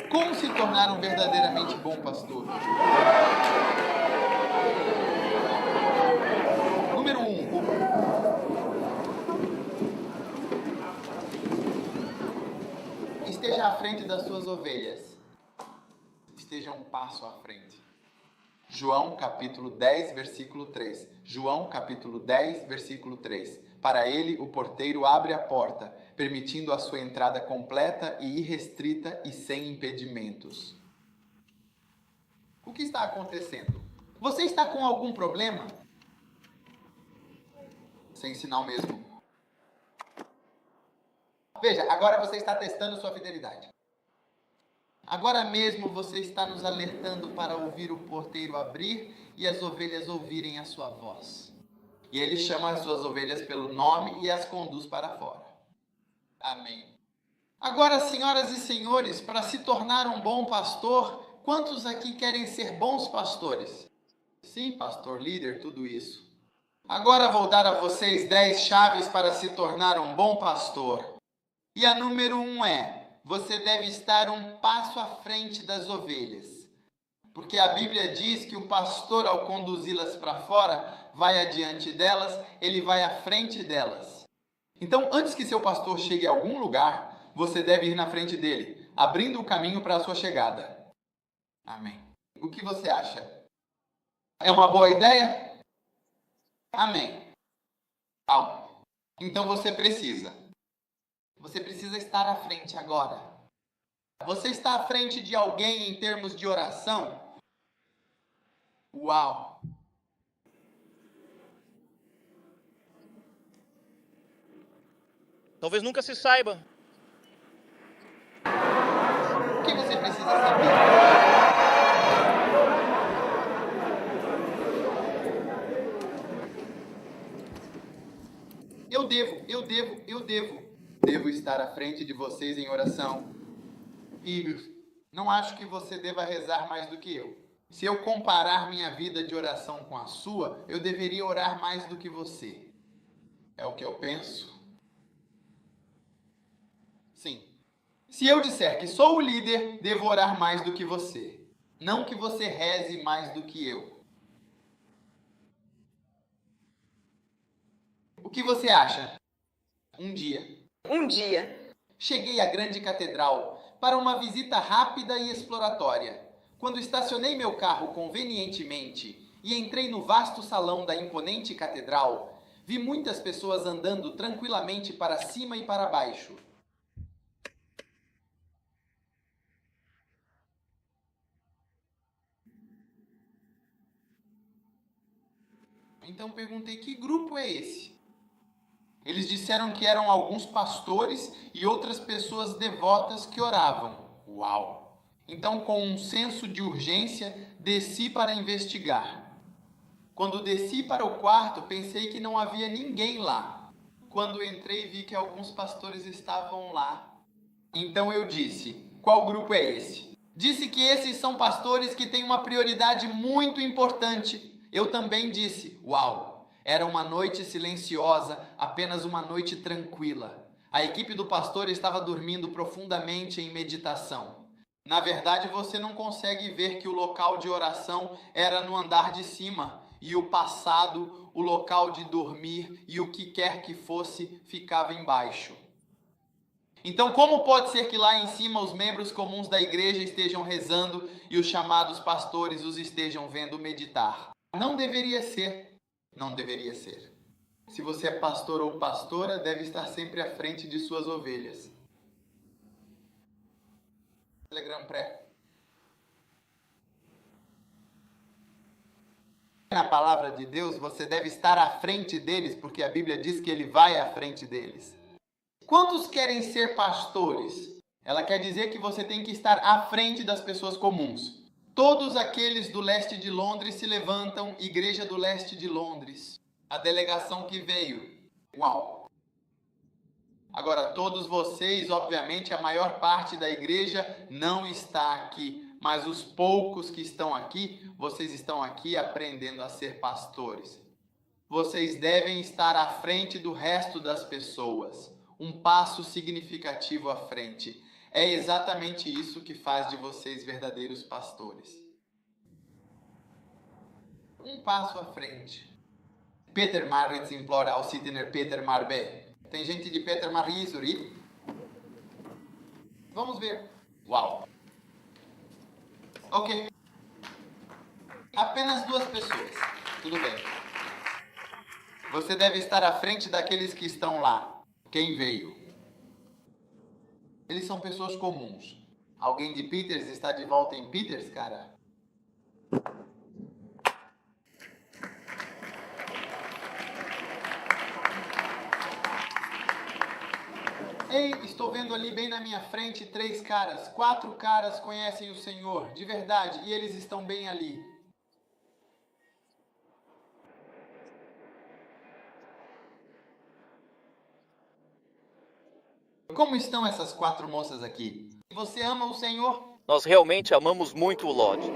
Como se tornar um verdadeiramente bom pastor? Número 1. Esteja à frente das suas ovelhas. Esteja um passo à frente. João capítulo 10, versículo 3. João capítulo 10, versículo 3. Para ele, o porteiro abre a porta, permitindo a sua entrada completa e irrestrita e sem impedimentos. O que está acontecendo? Você está com algum problema? Sem sinal mesmo. Veja, agora você está testando sua fidelidade. Agora mesmo você está nos alertando para ouvir o porteiro abrir e as ovelhas ouvirem a sua voz. E ele chama as suas ovelhas pelo nome e as conduz para fora. Amém. Agora, senhoras e senhores, para se tornar um bom pastor, quantos aqui querem ser bons pastores? Sim, pastor, líder, tudo isso. Agora vou dar a vocês 10 chaves para se tornar um bom pastor. E a número 1 é: você deve estar um passo à frente das ovelhas. Porque a Bíblia diz que o pastor, ao conduzi-las para fora, vai adiante delas, ele vai à frente delas. Então, antes que seu pastor chegue a algum lugar, você deve ir na frente dele, abrindo o caminho para a sua chegada. Amém. O que você acha? É uma boa ideia? Amém. Então você precisa estar à frente agora. Você está à frente de alguém em termos de oração? Uau! Talvez nunca se saiba. O que você precisa saber? Devo estar à frente de vocês em oração. E não acho que você deva rezar mais do que eu. Se eu comparar minha vida de oração com a sua, eu deveria orar mais do que você. É o que eu penso. Sim. Se eu disser que sou o líder, devo orar mais do que você. Não que você reze mais do que eu. O que você acha? Um dia, cheguei à grande catedral para uma visita rápida e exploratória. Quando estacionei meu carro convenientemente e entrei no vasto salão da imponente catedral, vi muitas pessoas andando tranquilamente para cima e para baixo. Então perguntei: que grupo é esse? Eles disseram que eram alguns pastores e outras pessoas devotas que oravam. Uau! Então, com um senso de urgência, desci para investigar. Quando desci para o quarto, pensei que não havia ninguém lá. Quando entrei, vi que alguns pastores estavam lá. Então eu disse: qual grupo é esse? Disse que esses são pastores que têm uma prioridade muito importante. Eu também disse: uau! Era uma noite silenciosa, apenas uma noite tranquila. A equipe do pastor estava dormindo profundamente em meditação. Na verdade, você não consegue ver que o local de oração era no andar de cima, e o passado, o local de dormir e o que quer que fosse, ficava embaixo. Então, como pode ser que lá em cima os membros comuns da igreja estejam rezando e os chamados pastores os estejam vendo meditar? Não deveria ser. Não deveria ser. Se você é pastor ou pastora, deve estar sempre à frente de suas ovelhas. Telegram pré. Na palavra de Deus, você deve estar à frente deles, porque a Bíblia diz que ele vai à frente deles. Quantos querem ser pastores? Ela quer dizer que você tem que estar à frente das pessoas comuns. Todos aqueles do leste de Londres se levantam, Igreja do Leste de Londres. A delegação que veio. Uau! Agora, todos vocês, obviamente, a maior parte da igreja não está aqui. Mas os poucos que estão aqui, vocês estão aqui aprendendo a ser pastores. Vocês devem estar à frente do resto das pessoas. Um passo significativo à frente. É exatamente isso que faz de vocês verdadeiros pastores. Um passo à frente. Peter Maritz implora ao Sittner Peter Marbe. Tem gente de Peter Marisuri? Vamos ver. Uau. Ok. Apenas 2 pessoas. Tudo bem. Você deve estar à frente daqueles que estão lá. Quem veio? Eles são pessoas comuns. Alguém de Peters está de volta em Peters, cara? Ei, estou vendo ali bem na minha frente 3 caras. 4 caras conhecem o Senhor, de verdade, e eles estão bem ali. Como estão essas 4 moças aqui? Você ama o Senhor? Nós realmente amamos muito o Lodge.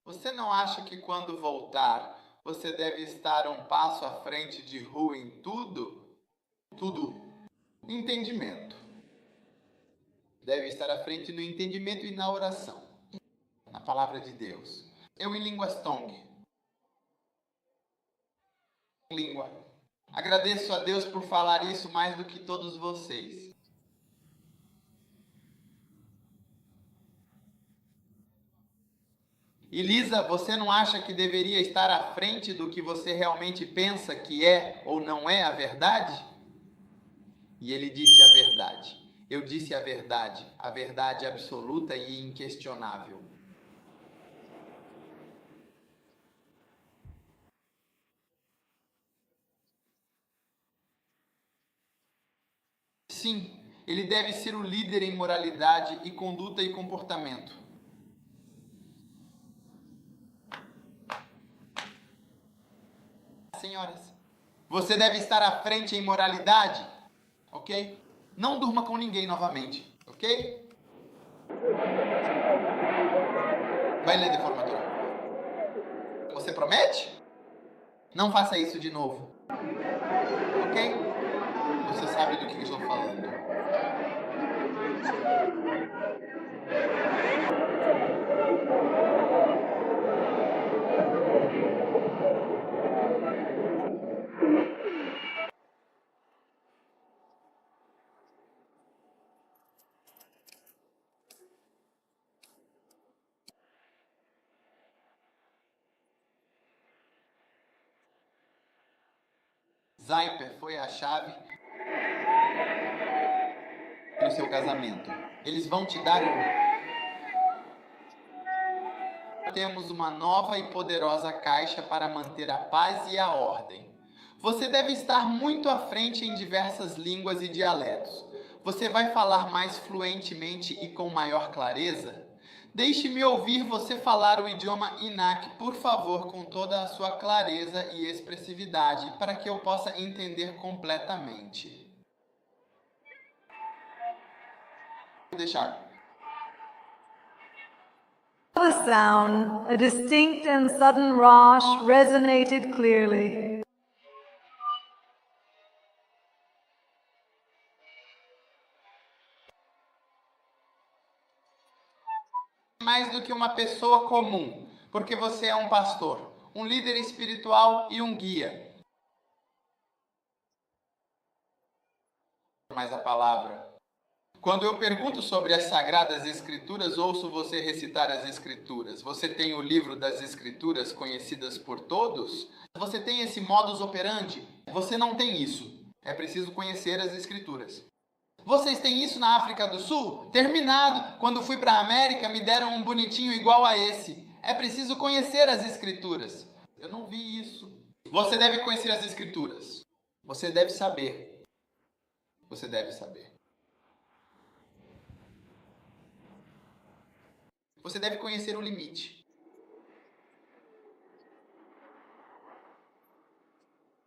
Você não acha que quando voltar, você deve estar um passo à frente de Ru em tudo? Tudo. Entendimento. Deve estar à frente no entendimento e na oração. Na palavra de Deus. Eu em línguas Tong. Língua. Agradeço a Deus por falar isso mais do que todos vocês. Elisa, você não acha que deveria estar à frente do que você realmente pensa que é ou não é a verdade? E ele disse a verdade. Eu disse a verdade absoluta e inquestionável. Sim, ele deve ser o líder em moralidade e conduta e comportamento. Senhoras, você deve estar à frente em moralidade, ok? Não durma com ninguém novamente, ok? Vai ler de formatura. Você promete? Não faça isso de novo, ok? Você sabe do que eu estou falando. Zyper foi a chave do seu casamento. Eles vão te dar Temos uma nova e poderosa caixa para manter a paz e a ordem. Você deve estar muito à frente em diversas línguas e dialetos. Você vai falar mais fluentemente e com maior clareza? Deixe-me ouvir você falar o idioma Inak, por favor, com toda a sua clareza e expressividade, para que eu possa entender completamente. Vou deixar. The sound, a distinct and sudden rush, resonated clearly. Mais do que uma pessoa comum, porque você é um pastor, um líder espiritual e um guia. Mais a palavra. Quando eu pergunto sobre as Sagradas Escrituras, ouço você recitar as Escrituras. Você tem o livro das Escrituras conhecidas por todos? Você tem esse modus operandi? Você não tem isso. É preciso conhecer as Escrituras. Vocês têm isso na África do Sul? Terminado. Quando fui para a América, me deram um bonitinho igual a esse. É preciso conhecer as Escrituras. Eu não vi isso. Você deve conhecer as Escrituras. Você deve saber. Você deve saber. Você deve conhecer o limite.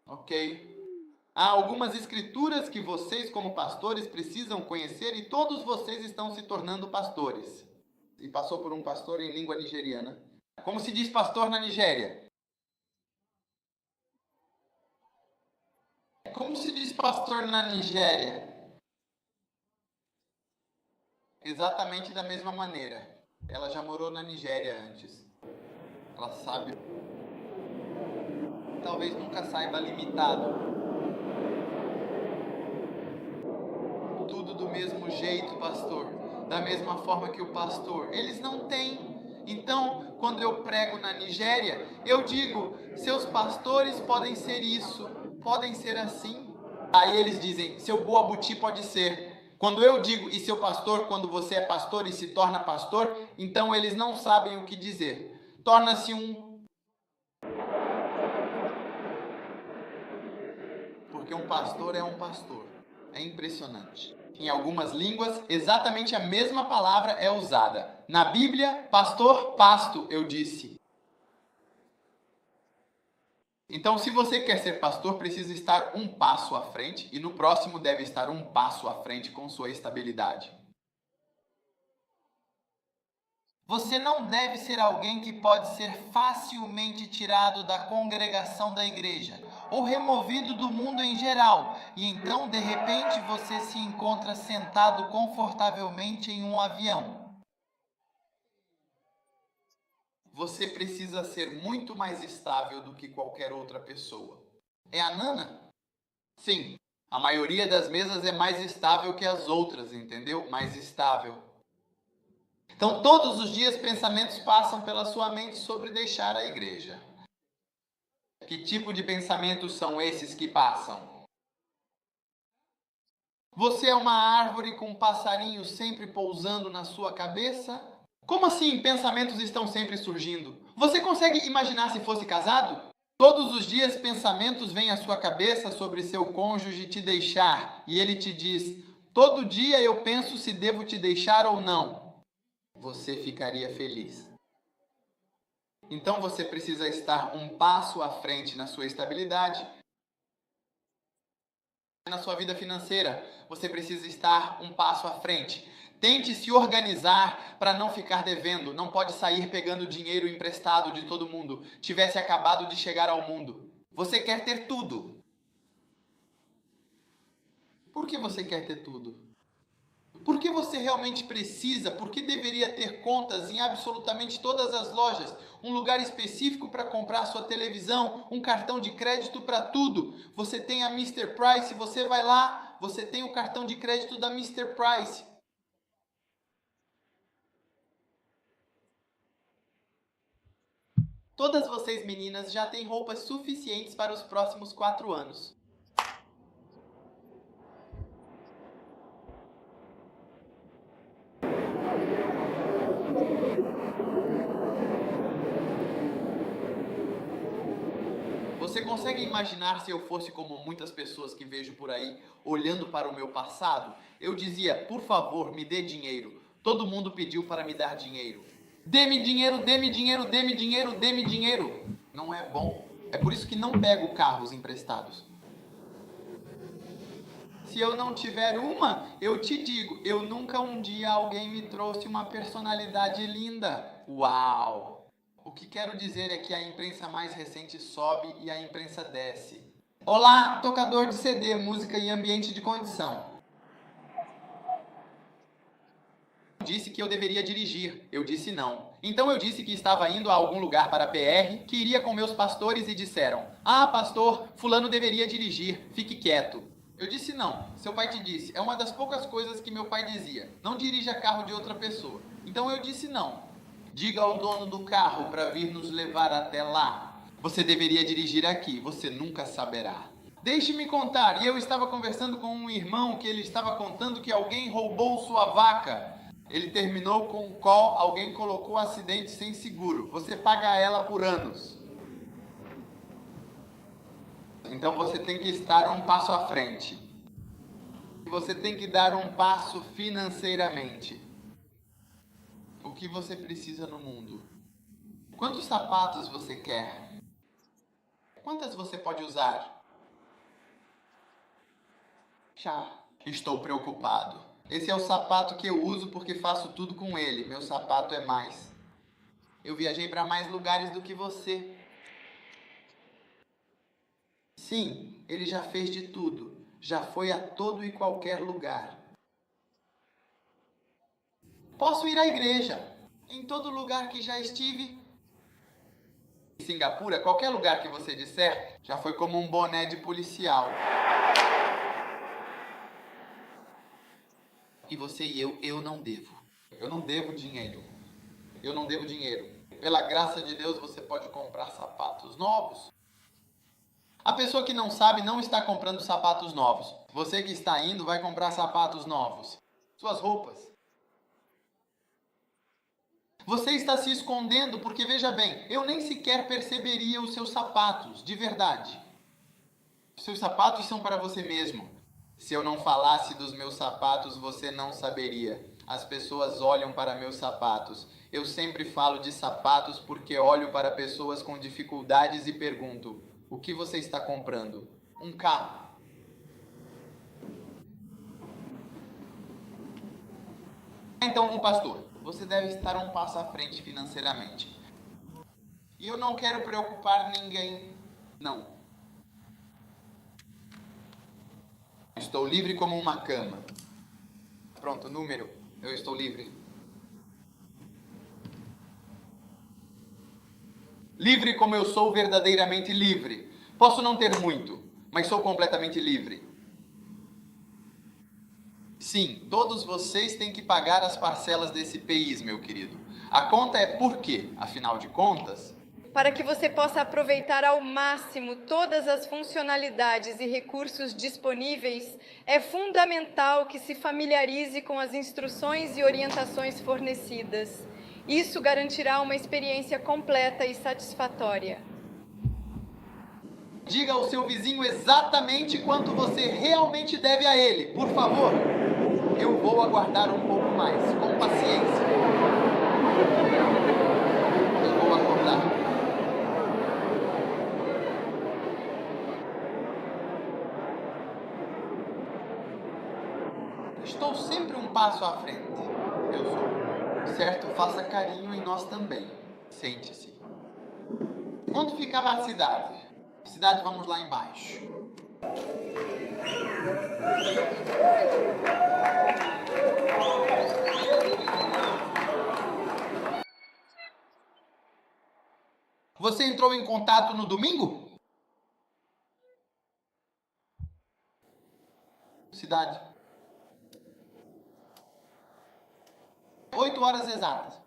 Ok? Há algumas escrituras que vocês, como pastores, precisam conhecer e todos vocês estão se tornando pastores. E passou por um pastor em língua nigeriana. Como se diz pastor na Nigéria? Como Como se diz pastor na Nigéria? Exatamente da mesma maneira. Ela já morou na Nigéria antes. Ela sabe. Talvez nunca saiba limitado. Tudo do mesmo jeito, pastor. Da mesma forma que o pastor. Eles não têm. Então, quando eu prego na Nigéria, eu digo: seus pastores podem ser isso, podem ser assim. Aí eles dizem: seu Boabuti pode ser. Quando eu digo e seu pastor, quando você é pastor e se torna pastor, então eles não sabem o que dizer. Torna-se um... Porque um pastor é um pastor. É impressionante. Em algumas línguas, exatamente a mesma palavra é usada. Na Bíblia, pastor, pasto, eu disse. Então, se você quer ser pastor, precisa estar um passo à frente e no próximo deve estar um passo à frente com sua estabilidade. Você não deve ser alguém que pode ser facilmente tirado da congregação da igreja ou removido do mundo em geral, e então, de repente, você se encontra sentado confortavelmente em um avião. Você precisa ser muito mais estável do que qualquer outra pessoa. É a Nana? Sim, a maioria das mesas é mais estável que as outras, entendeu? Mais estável. Então, todos os dias pensamentos passam pela sua mente sobre deixar a igreja. Que tipo de pensamentos são esses que passam? Você é uma árvore com passarinhos sempre pousando na sua cabeça? Como assim pensamentos estão sempre surgindo? Você consegue imaginar se fosse casado? Todos os dias pensamentos vêm à sua cabeça sobre seu cônjuge te deixar, e ele te diz: todo dia eu penso se devo te deixar ou não. Você ficaria feliz. Então você precisa estar um passo à frente na sua estabilidade. Na sua vida financeira, você precisa estar um passo à frente. Tente se organizar para não ficar devendo. Não pode sair pegando dinheiro emprestado de todo mundo. Tivesse acabado de chegar ao mundo. Você quer ter tudo. Por que você quer ter tudo? Por que você realmente precisa? Por que deveria ter contas em absolutamente todas as lojas? Um lugar específico para comprar sua televisão, um cartão de crédito para tudo. Você tem a Mr. Price, você vai lá, você tem o cartão de crédito da Mr. Price. Todas vocês meninas já têm roupas suficientes para os próximos 4 anos. Você consegue imaginar se eu fosse como muitas pessoas que vejo por aí, olhando para o meu passado? Eu dizia: por favor, me dê dinheiro. Todo mundo pediu para me dar dinheiro. Dê-me dinheiro, dê-me dinheiro, dê-me dinheiro, dê-me dinheiro. Não é bom. É por isso que não pego carros emprestados. Se eu não tiver uma, eu te digo, eu nunca um dia alguém me trouxe uma personalidade linda. Uau! O que quero dizer é que a imprensa mais recente sobe e a imprensa desce. Olá, tocador de CD, música e ambiente de condição. Disse que eu deveria dirigir. Eu disse não. Então eu disse que estava indo a algum lugar para a PR, que iria com meus pastores e disseram: ah, pastor, fulano deveria dirigir, fique quieto. Eu disse não. Seu pai te disse. É uma das poucas coisas que meu pai dizia. Não dirija carro de outra pessoa. Então eu disse não. Diga ao dono do carro para vir nos levar até lá. Você deveria dirigir aqui, você nunca saberá. Deixe-me contar. E eu estava conversando com um irmão que ele estava contando que alguém roubou sua vaca. Ele terminou com um call, alguém colocou um acidente sem seguro. Você paga ela por anos. Então você tem que estar um passo à frente. Você tem que dar um passo financeiramente. O que você precisa no mundo? Quantos sapatos você quer? Quantas você pode usar? Já. Estou preocupado. Esse é o sapato que eu uso porque faço tudo com ele. Meu sapato é mais. Eu viajei para mais lugares do que você. Sim, ele já fez de tudo. Já foi a todo e qualquer lugar. Posso ir à igreja. Em todo lugar que já estive. Em Singapura, qualquer lugar que você disser, já foi como um boné de policial. E você e eu não devo. Eu não devo dinheiro. Eu não devo dinheiro. Pela graça de Deus, você pode comprar sapatos novos. A pessoa que não sabe não está comprando sapatos novos. Você que está indo vai comprar sapatos novos. Suas roupas. Você está se escondendo porque, veja bem, eu nem sequer perceberia os seus sapatos, de verdade. Os seus sapatos são para você mesmo. Se eu não falasse dos meus sapatos, você não saberia. As pessoas olham para meus sapatos. Eu sempre falo de sapatos porque olho para pessoas com dificuldades e pergunto: o que você está comprando? Um carro. Então, um pastor, você deve estar um passo à frente financeiramente. E eu não quero preocupar ninguém. Não. Estou livre como uma cama. Pronto, número. Eu estou livre. Livre como eu sou verdadeiramente livre. Posso não ter muito, mas sou completamente livre. Sim, todos vocês têm que pagar as parcelas desse PIS, meu querido. A conta é por quê? Afinal de contas, para que você possa aproveitar ao máximo todas as funcionalidades e recursos disponíveis, é fundamental que se familiarize com as instruções e orientações fornecidas. Isso garantirá uma experiência completa e satisfatória. diga ao seu vizinho exatamente quanto você realmente deve a ele, por favor. Eu vou aguardar um pouco mais, com paciência. Eu vou acordar. Estou sempre um passo à frente. Eu sou. Certo, faça carinho em nós também. Sente-se. Onde ficava a cidade? Cidade, vamos lá embaixo. Você entrou em contato no domingo? Cidade. 8 horas exatas.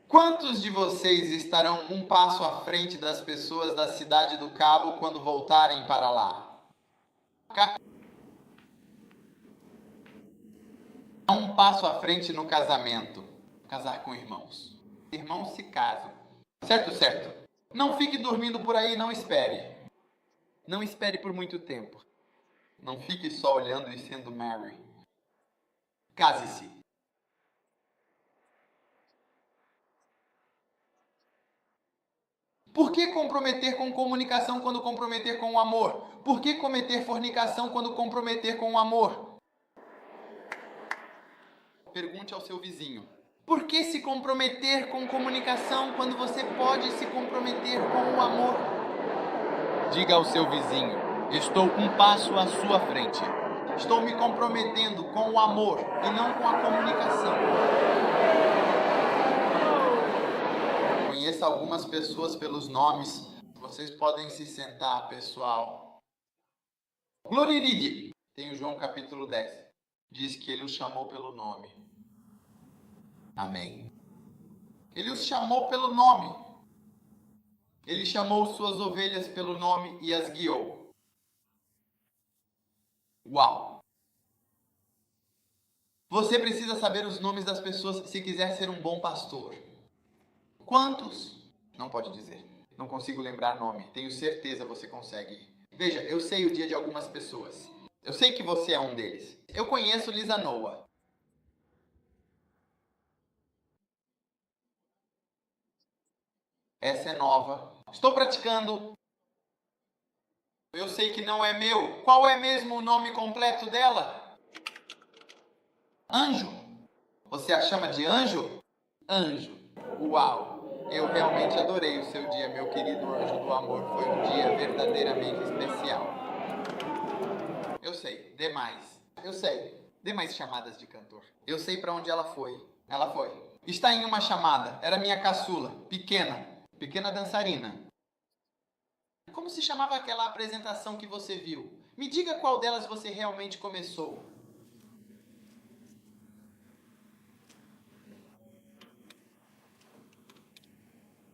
Quantos de vocês estarão um passo à frente das pessoas da cidade do Cabo quando voltarem para lá? Um passo à frente no casamento. Casar com irmãos. Irmãos se casam. Certo, certo. Não fique dormindo por aí, não espere. Não espere por muito tempo. Não fique só olhando e sendo Mary. Case-se. Por que comprometer com comunicação quando comprometer com o amor? Por que cometer fornicação quando comprometer com o amor? Pergunte ao seu vizinho. Por que se comprometer com comunicação quando você pode se comprometer com o amor? Diga ao seu vizinho: estou um passo à sua frente. Estou me comprometendo com o amor e não com a comunicação. Conheça algumas pessoas pelos nomes. Vocês podem se sentar, pessoal. Gloriride. Tem o João capítulo 10. Diz que ele os chamou pelo nome. Amém. Ele os chamou pelo nome. Ele chamou suas ovelhas pelo nome e as guiou. Uau! Você precisa saber os nomes das pessoas se quiser ser um bom pastor. Quantos? Não pode dizer. Não consigo lembrar nome. Tenho certeza você consegue. Veja, eu sei o dia de algumas pessoas. Eu sei que você é um deles. Eu conheço Lisa Noah. Essa é nova. Estou praticando. Eu sei que não é meu. Qual é mesmo o nome completo dela? Anjo. Você a chama de anjo? Anjo. Uau! Eu realmente adorei o seu dia, meu querido anjo do amor. Foi um dia verdadeiramente especial. Eu sei, dê mais. Eu sei, dê mais chamadas de cantor. Eu sei pra onde ela foi. Ela foi. Está em uma chamada. Era minha caçula. Pequena dançarina. Como se chamava aquela apresentação que você viu? Me diga qual delas você realmente começou.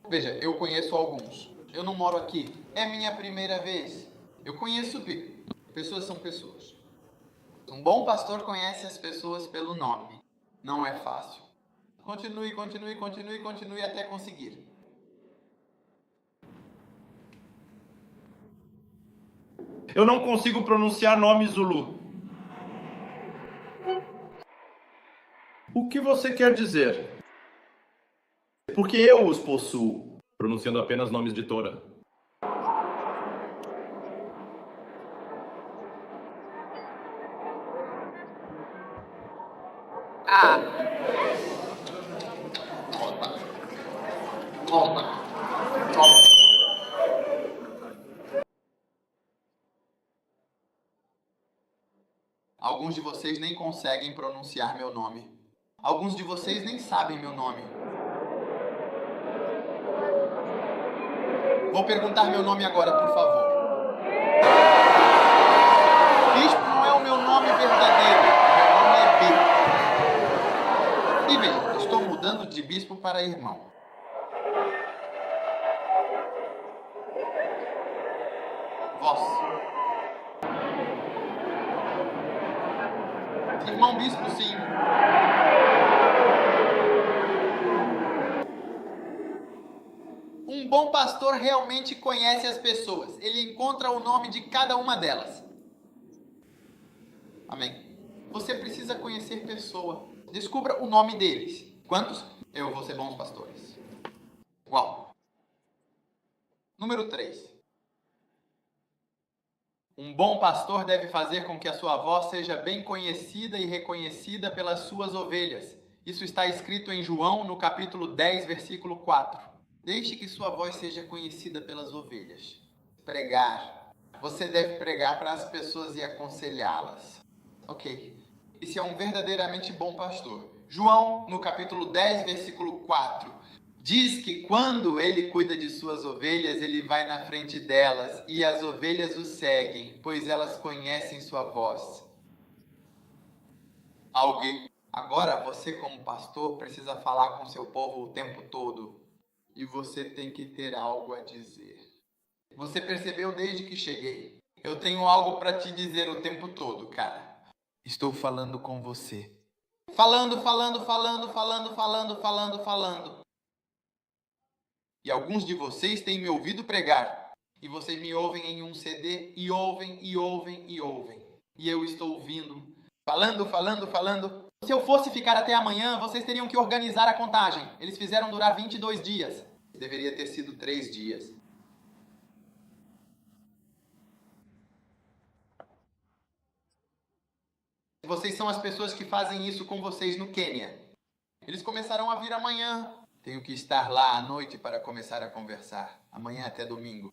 Veja, eu conheço alguns. Eu não moro aqui. É minha primeira vez. Eu conheço pessoas são pessoas. Um bom pastor conhece as pessoas pelo nome. Não é fácil. Continue até conseguir. Eu não consigo pronunciar nome Zulu. O que você quer dizer? Porque eu os possuo, pronunciando apenas nomes de Tora. Volta. Alguns de vocês nem conseguem pronunciar meu nome. Alguns de vocês nem sabem meu nome. Vou perguntar meu nome agora, por favor. Bispo não é o meu nome verdadeiro. Meu nome é B. E veja, estou mudando de bispo para irmão. Voz. Irmão bispo, sim. Um bom pastor realmente conhece as pessoas. Ele encontra o nome de cada uma delas. Amém. Você precisa conhecer pessoa. Descubra o nome deles. Quantos? Eu vou ser bons pastores. Uau. Número 3. Um bom pastor deve fazer com que a sua voz seja bem conhecida e reconhecida pelas suas ovelhas. Isso está escrito em João, no capítulo 10, versículo 4. Deixe que sua voz seja conhecida pelas ovelhas. Pregar. Você deve pregar para as pessoas e aconselhá-las. Ok. Esse é um verdadeiramente bom pastor. João, no capítulo 10, versículo 4. Diz que quando ele cuida de suas ovelhas, ele vai na frente delas e as ovelhas o seguem, pois elas conhecem sua voz. Alguém. Agora, você como pastor precisa falar com seu povo o tempo todo. E você tem que ter algo a dizer. Você percebeu desde que cheguei? Eu tenho algo para te dizer o tempo todo, cara. Estou falando com você. Falando. E alguns de vocês têm me ouvido pregar. E vocês me ouvem em um CD e ouvem. E eu estou ouvindo. Falando. Se eu fosse ficar até amanhã, vocês teriam que organizar a contagem. Eles fizeram durar 22 dias. Deveria ter sido 3 dias. Vocês são as pessoas que fazem isso com vocês no Quênia. Eles começarão a vir amanhã. Tenho que estar lá à noite para começar a conversar. Amanhã até domingo.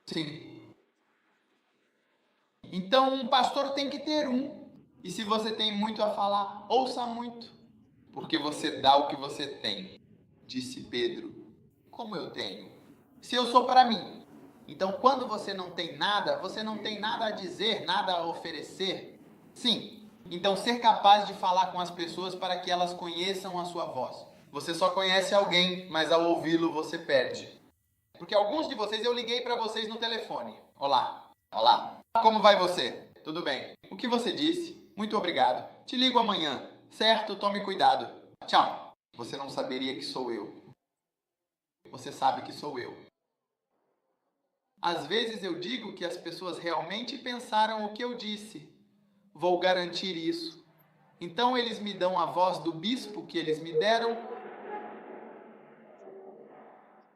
Sim. Então, um pastor tem que ter um. E se você tem muito a falar, ouça muito. Porque você dá o que você tem. Disse Pedro. Como eu tenho? Se eu sou para mim. Então, quando você não tem nada a dizer, nada a oferecer. Sim. Então, ser capaz de falar com as pessoas para que elas conheçam a sua voz. Você só conhece alguém, mas ao ouvi-lo você perde. Porque alguns de vocês, eu liguei para vocês no telefone. Olá. Como vai você? Tudo bem. O que você disse? Muito obrigado. Te ligo amanhã. Certo? Tome cuidado. Tchau. Você não saberia que sou eu. Você sabe que sou eu. Às vezes eu digo que as pessoas realmente pensaram o que eu disse. Vou garantir isso. Então eles me dão a voz do bispo que eles me deram.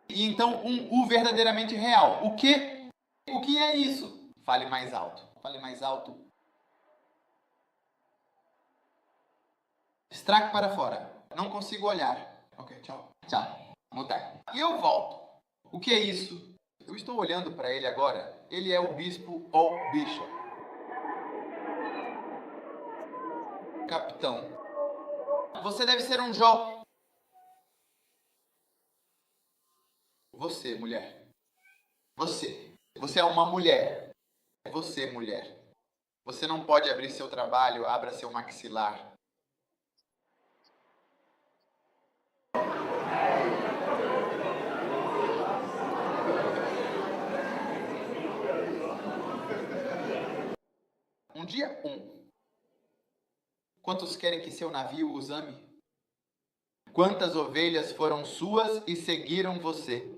E então o verdadeiramente real. O quê? O que é isso? Fale mais alto. Fale mais alto. Extraque para fora. Não consigo olhar. Ok, tchau. Tchau. Mutar. E eu volto. O que é isso? Eu estou olhando para ele agora. Ele é o bispo ou bishop. Capitão. Você deve ser um jovem. Você, mulher. Você. Você é uma mulher. Você, mulher. Você não pode abrir seu trabalho, abra seu maxilar. Dia 1. Quantos querem que seu navio os ame? Quantas ovelhas foram suas e seguiram você?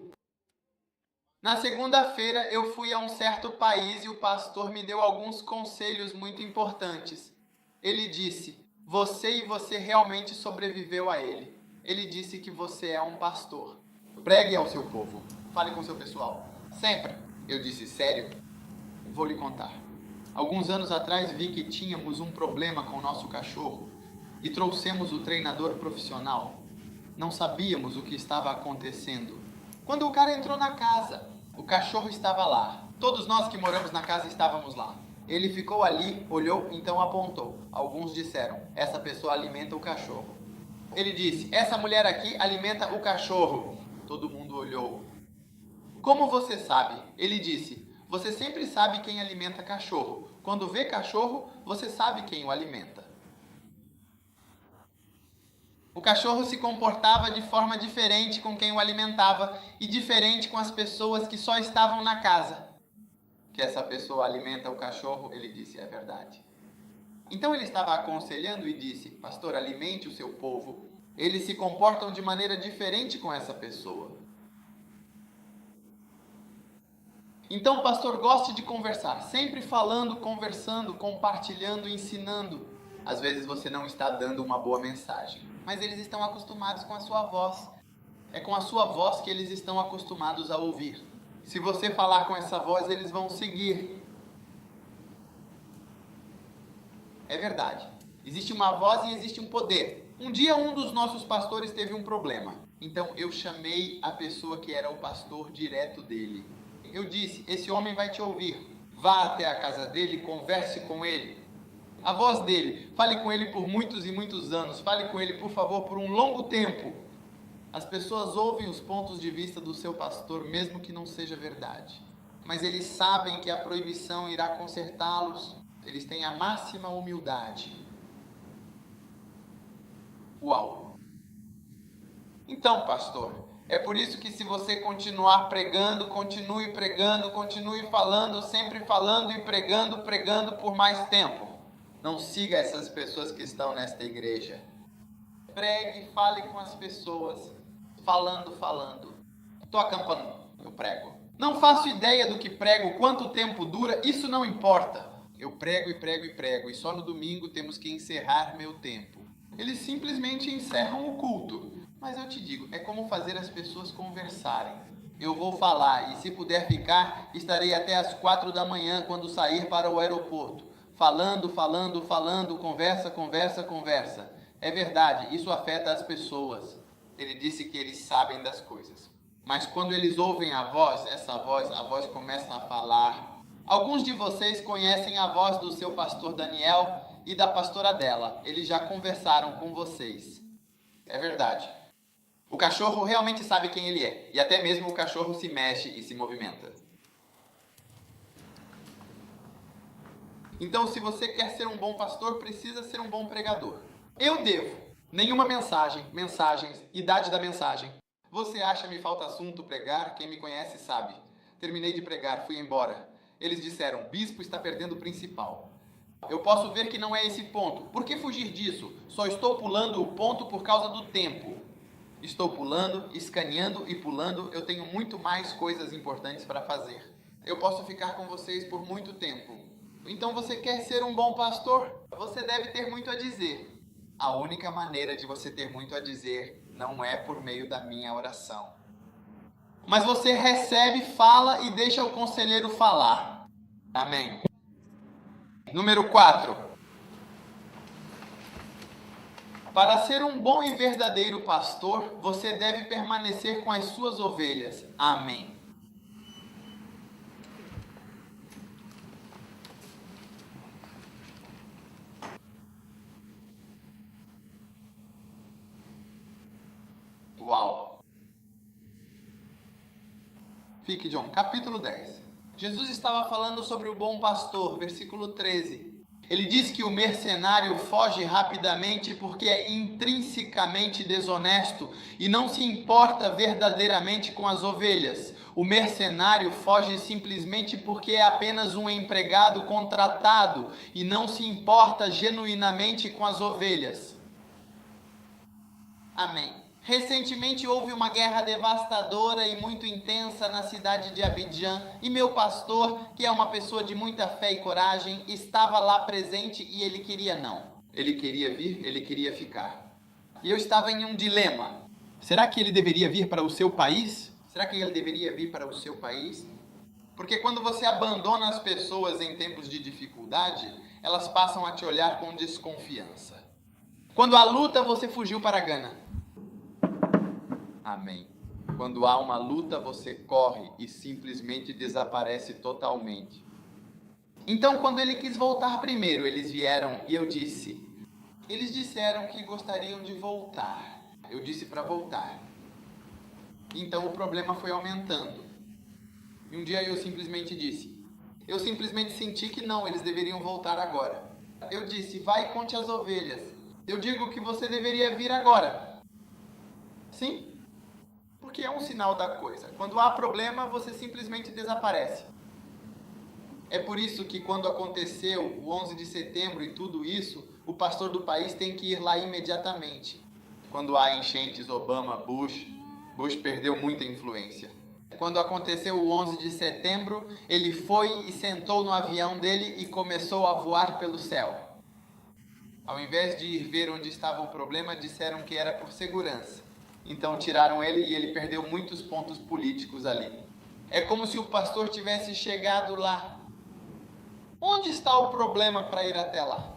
Na segunda-feira eu fui a um certo país e o pastor me deu alguns conselhos muito importantes. Ele disse: você realmente sobreviveu a ele. Ele disse que você é um pastor. Pregue ao seu povo. Fale com seu pessoal. Sempre. Eu disse: sério? Vou lhe contar. Alguns anos atrás vi que tínhamos um problema com o nosso cachorro e trouxemos o treinador profissional. Não sabíamos o que estava acontecendo. Quando o cara entrou na casa, o cachorro estava lá. Todos nós que moramos na casa estávamos lá. Ele ficou ali, olhou, então apontou. Alguns disseram: essa pessoa alimenta o cachorro. Ele disse: essa mulher aqui alimenta o cachorro. Todo mundo olhou. Como você sabe? Ele disse: você sempre sabe quem alimenta cachorro. Quando vê cachorro, você sabe quem o alimenta. O cachorro se comportava de forma diferente com quem o alimentava e diferente com as pessoas que só estavam na casa. Que essa pessoa alimenta o cachorro, ele disse, é verdade. Então ele estava aconselhando e disse: pastor, alimente o seu povo. Eles se comportam de maneira diferente com essa pessoa. Então o pastor gosta de conversar, sempre falando, conversando, compartilhando, ensinando. Às vezes você não está dando uma boa mensagem, mas eles estão acostumados com a sua voz. É com a sua voz que eles estão acostumados a ouvir. Se você falar com essa voz, eles vão seguir. É verdade. Existe uma voz e existe um poder. Um dia um dos nossos pastores teve um problema. Então eu chamei a pessoa que era o pastor direto dele. Eu disse: esse homem vai te ouvir. Vá até a casa dele, converse com ele. A voz dele. Fale com ele por muitos e muitos anos. Fale com ele, por favor, por um longo tempo. As pessoas ouvem os pontos de vista do seu pastor, mesmo que não seja verdade. Mas eles sabem que a proibição irá consertá-los. Eles têm a máxima humildade. Uau! Então, pastor, é por isso que se você continuar pregando, continue pregando, continue falando, sempre falando e pregando, pregando por mais tempo. Não siga essas pessoas que estão nesta igreja. Pregue, fale com as pessoas. Falando. Toca a campana, eu prego. Não faço ideia do que prego, quanto tempo dura, isso não importa. Eu prego e prego e prego, e só no domingo temos que encerrar meu tempo. Eles simplesmente encerram o culto. Mas eu te digo, é como fazer as pessoas conversarem. Eu vou falar, e se puder ficar, estarei até às 4 da manhã, quando sair para o aeroporto. Falando, conversa. É verdade, isso afeta as pessoas. Ele disse que eles sabem das coisas. Mas quando eles ouvem a voz, a voz começa a falar. Alguns de vocês conhecem a voz do seu pastor Daniel e da pastora dela. Eles já conversaram com vocês. É verdade. O cachorro realmente sabe quem ele é. E até mesmo o cachorro se mexe e se movimenta. Então, se você quer ser um bom pastor, precisa ser um bom pregador. Eu devo. Nenhuma mensagens, idade da mensagem. Você acha me falta assunto pregar? Quem me conhece sabe. Terminei de pregar, fui embora. Eles disseram: bispo está perdendo o principal. Eu posso ver que não é esse ponto. Por que fugir disso? Só estou pulando o ponto por causa do tempo. Estou pulando, escaneando e pulando. Eu tenho muito mais coisas importantes para fazer. Eu posso ficar com vocês por muito tempo. Então você quer ser um bom pastor? Você deve ter muito a dizer. A única maneira de você ter muito a dizer não é por meio da minha oração. Mas você recebe, fala e deixa o conselheiro falar. Amém. Número 4. Para ser um bom e verdadeiro pastor, você deve permanecer com as suas ovelhas. Amém. Uau! Fique, John. Capítulo 10. Jesus estava falando sobre o bom pastor, versículo 13. Ele diz que o mercenário foge rapidamente porque é intrinsecamente desonesto e não se importa verdadeiramente com as ovelhas. O mercenário foge simplesmente porque é apenas um empregado contratado e não se importa genuinamente com as ovelhas. Amém. Recentemente houve uma guerra devastadora e muito intensa na cidade de Abidjan e meu pastor, que é uma pessoa de muita fé e coragem, estava lá presente e ele queria não. Ele queria vir, ele queria ficar. E eu estava em um dilema. Será que ele deveria vir para o seu país? Será que ele deveria vir para o seu país? Porque quando você abandona as pessoas em tempos de dificuldade, elas passam a te olhar com desconfiança. Quando há luta, você fugiu para Gana. Amém. Quando há uma luta, você corre e simplesmente desaparece totalmente. Então, quando ele quis voltar primeiro, eles vieram e eu disse. Eles disseram que gostariam de voltar. Eu disse para voltar. Então, o problema foi aumentando. E um dia eu simplesmente disse. Eu simplesmente senti que não, eles deveriam voltar agora. Eu disse, vai e conte as ovelhas. Eu digo que você deveria vir agora. Sim. Porque é um sinal da coisa. Quando há problema, você simplesmente desaparece. É por isso que quando aconteceu o 11 de setembro e tudo isso, o pastor do país tem que ir lá imediatamente. Quando há enchentes, Obama, Bush perdeu muita influência. Quando aconteceu o 11 de setembro, ele foi e sentou no avião dele e começou a voar pelo céu. Ao invés de ir ver onde estava o problema, disseram que era por segurança. Então tiraram ele e ele perdeu muitos pontos políticos ali. É como se o pastor tivesse chegado lá. Onde está o problema para ir até lá?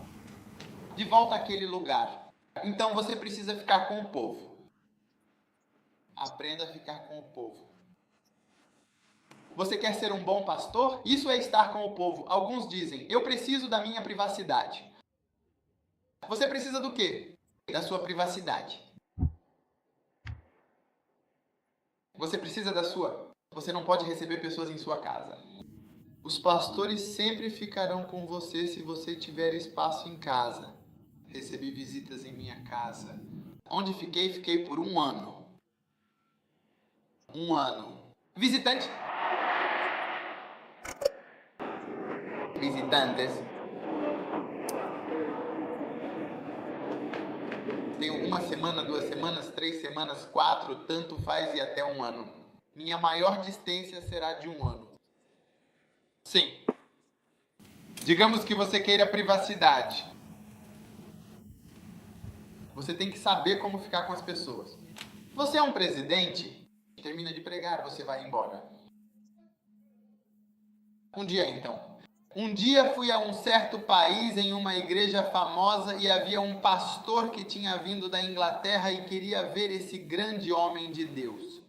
De volta àquele lugar. Então você precisa ficar com o povo. Aprenda a ficar com o povo. Você quer ser um bom pastor? Isso é estar com o povo. Alguns dizem, eu preciso da minha privacidade. Você precisa do quê? Da sua privacidade. Você precisa da sua. Você não pode receber pessoas em sua casa. Os pastores sempre ficarão com você se você tiver espaço em casa. Recebi visitas em minha casa. Onde fiquei? Fiquei por 1 ano. 1 ano. Visitante? Visitantes. Tenho 1 semana, 2 semanas, 3 semanas, 4, tanto faz e até 1 ano. Minha maior distância será de 1 ano. Sim. Digamos que você queira privacidade. Você tem que saber como ficar com as pessoas. Você é um presidente? Termina de pregar, você vai embora. Um dia então. Um dia fui a um certo país em uma igreja famosa e havia um pastor que tinha vindo da Inglaterra e queria ver esse grande homem de Deus.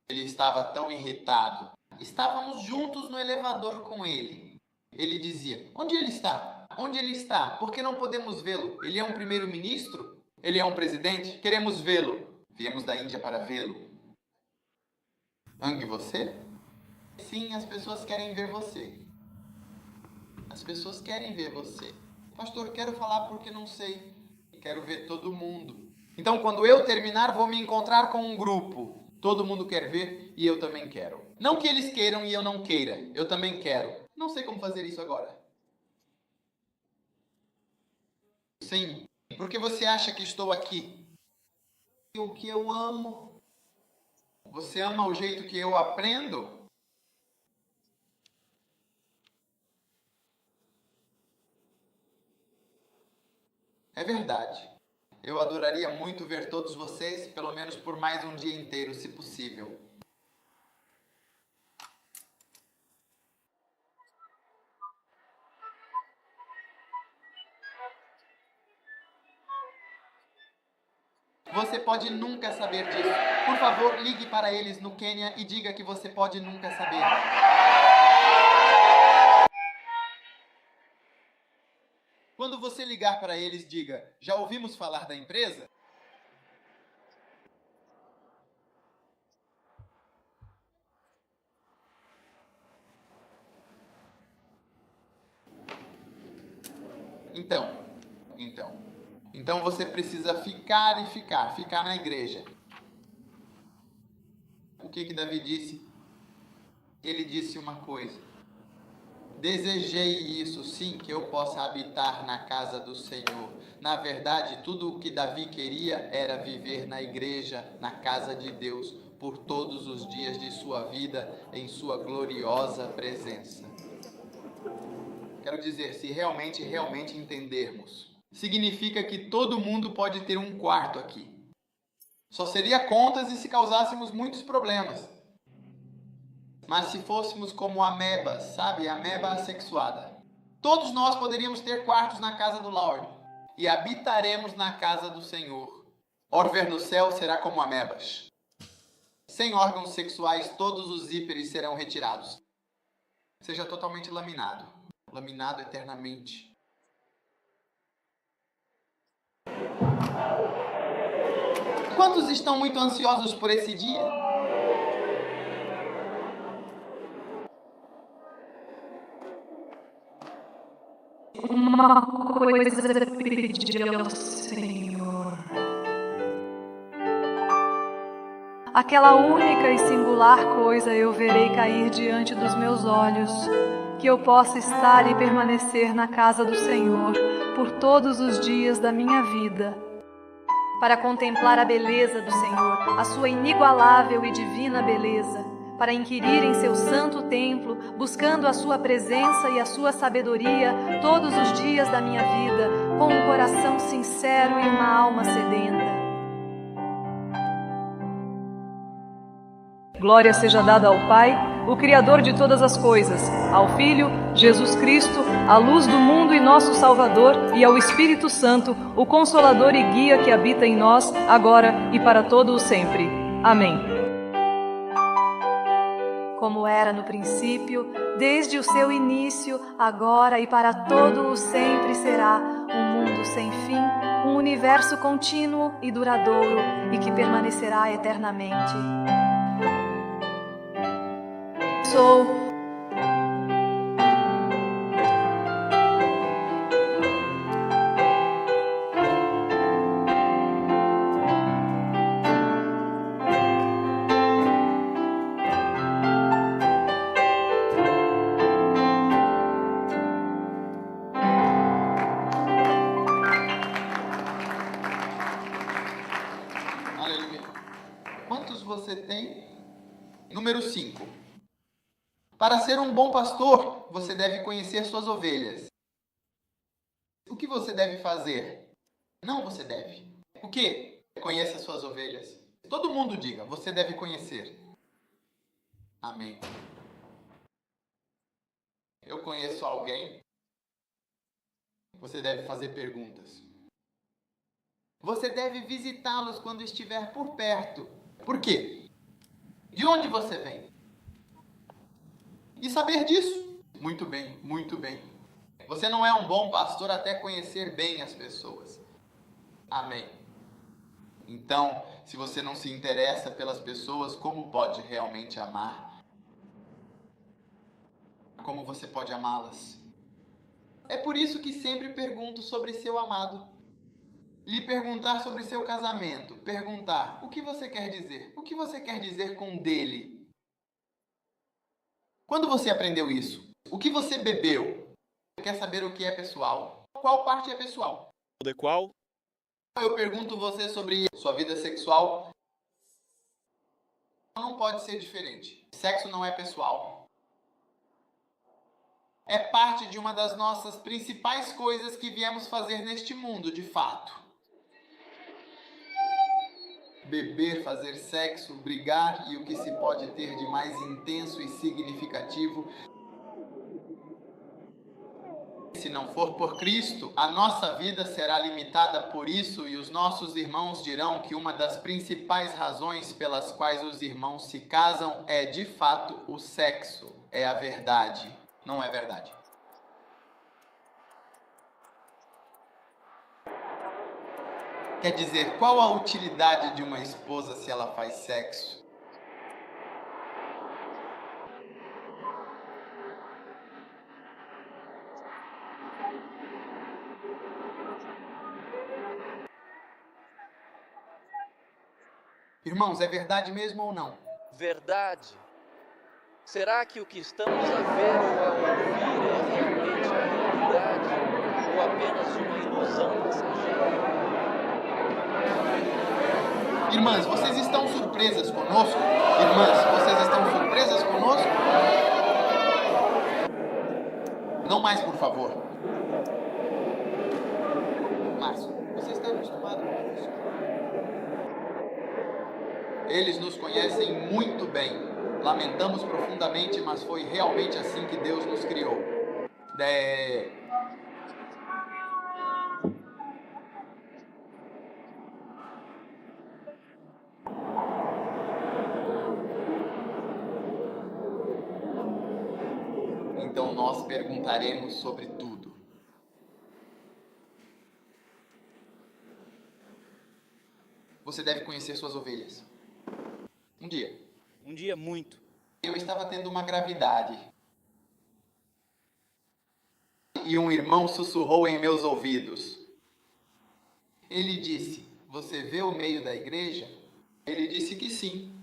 Ele estava tão irritado. Estávamos juntos no elevador com ele. Ele dizia, onde ele está? Onde ele está? Por que não podemos vê-lo? Ele é um primeiro-ministro? Ele é um presidente? Queremos vê-lo. Viemos da Índia para vê-lo. Ang, você? Sim, as pessoas querem ver você. As pessoas querem ver você. Pastor, quero falar porque não sei. Quero ver todo mundo. Então, quando eu terminar, vou me encontrar com um grupo. Todo mundo quer ver e eu também quero. Não que eles queiram e eu não queira. Eu também quero. Não sei como fazer isso agora. Sim, porque você acha que estou aqui? O que eu amo. Você ama o jeito que eu aprendo? É verdade. Eu adoraria muito ver todos vocês, pelo menos por mais um dia inteiro, se possível. Você pode nunca saber disso. Por favor, ligue para eles no Quênia e diga que você pode nunca saber. Quando você ligar para eles, diga: já ouvimos falar da empresa? Então você precisa ficar na igreja. O que Davi disse? Ele disse uma coisa: desejei isso, sim, que eu possa habitar na casa do Senhor. Na verdade, tudo o que Davi queria era viver na igreja, na casa de Deus, por todos os dias de sua vida, em sua gloriosa presença. Quero dizer, se realmente entendermos, significa que todo mundo pode ter um quarto aqui. Só seria contas e se causássemos muitos problemas. Mas se fôssemos como amebas, sabe? Ameba assexuada. Todos nós poderíamos ter quartos na casa do Lorde. E habitaremos na casa do Senhor. Orver no céu será como amebas. Sem órgãos sexuais, todos os zíperes serão retirados. Seja totalmente laminado. Laminado eternamente. Quantos estão muito ansiosos por esse dia? Uma coisa pedi ao Senhor. Aquela única e singular coisa eu verei cair diante dos meus olhos, que eu possa estar e permanecer na casa do Senhor por todos os dias da minha vida, para contemplar a beleza do Senhor, a sua inigualável e divina beleza, para inquirir em seu santo templo, buscando a sua presença e a sua sabedoria todos os dias da minha vida, com um coração sincero e uma alma sedenta. Glória seja dada ao Pai, o Criador de todas as coisas, ao Filho, Jesus Cristo, a luz do mundo e nosso Salvador, e ao Espírito Santo, o Consolador e Guia que habita em nós, agora e para todo o sempre. Amém. Como era no princípio, desde o seu início, agora e para todo o sempre será, um mundo sem fim, um universo contínuo e duradouro e que permanecerá eternamente. Sou Aleluia. Quantos você tem? Número 5. Para ser um bom pastor, você deve conhecer suas ovelhas. O que você deve fazer? Não você deve. O que? Conheça suas ovelhas. Todo mundo diga, você deve conhecer. Amém. Eu conheço alguém. Você deve fazer perguntas. Você deve visitá-los quando estiver por perto. Por quê? De onde você vem? E saber disso? Muito bem, muito bem. Você não é um bom pastor até conhecer bem as pessoas. Amém. Então, se você não se interessa pelas pessoas, como pode realmente amar? Como você pode amá-las? É por isso que sempre pergunto sobre seu amado. Lhe perguntar sobre seu casamento. Perguntar, o que você quer dizer? O que você quer dizer com dele? Quando você aprendeu isso? O que você bebeu? Quer saber o que é pessoal? Qual parte é pessoal? De qual? Eu pergunto você sobre sua vida sexual. Não pode ser diferente. Sexo não é pessoal. É parte de uma das nossas principais coisas que viemos fazer neste mundo, de fato. Beber, fazer sexo, brigar e o que se pode ter de mais intenso e significativo. Se não for por Cristo, a nossa vida será limitada por isso, e os nossos irmãos dirão que uma das principais razões pelas quais os irmãos se casam é, de fato, o sexo. É a verdade. Não é verdade? Quer dizer, qual a utilidade de uma esposa se ela faz sexo? Irmãos, é verdade mesmo ou não? Verdade. Será que o que estamos a ver ou a ouvir é realmente a realidade ou apenas uma ilusão passageira? Irmãs, vocês estão surpresas conosco? Irmãs, vocês estão surpresas conosco? Não mais, por favor. Márcio, você está acostumado com isso? Eles nos conhecem muito bem. Lamentamos profundamente, mas foi realmente assim que Deus nos criou. Então nós perguntaremos sobre tudo. Você deve conhecer suas ovelhas. Um dia Muito. eu estava tendo uma gravidade. E um irmão sussurrou em meus ouvidos. Ele disse: "Você vê o meio da igreja?" Ele disse que sim.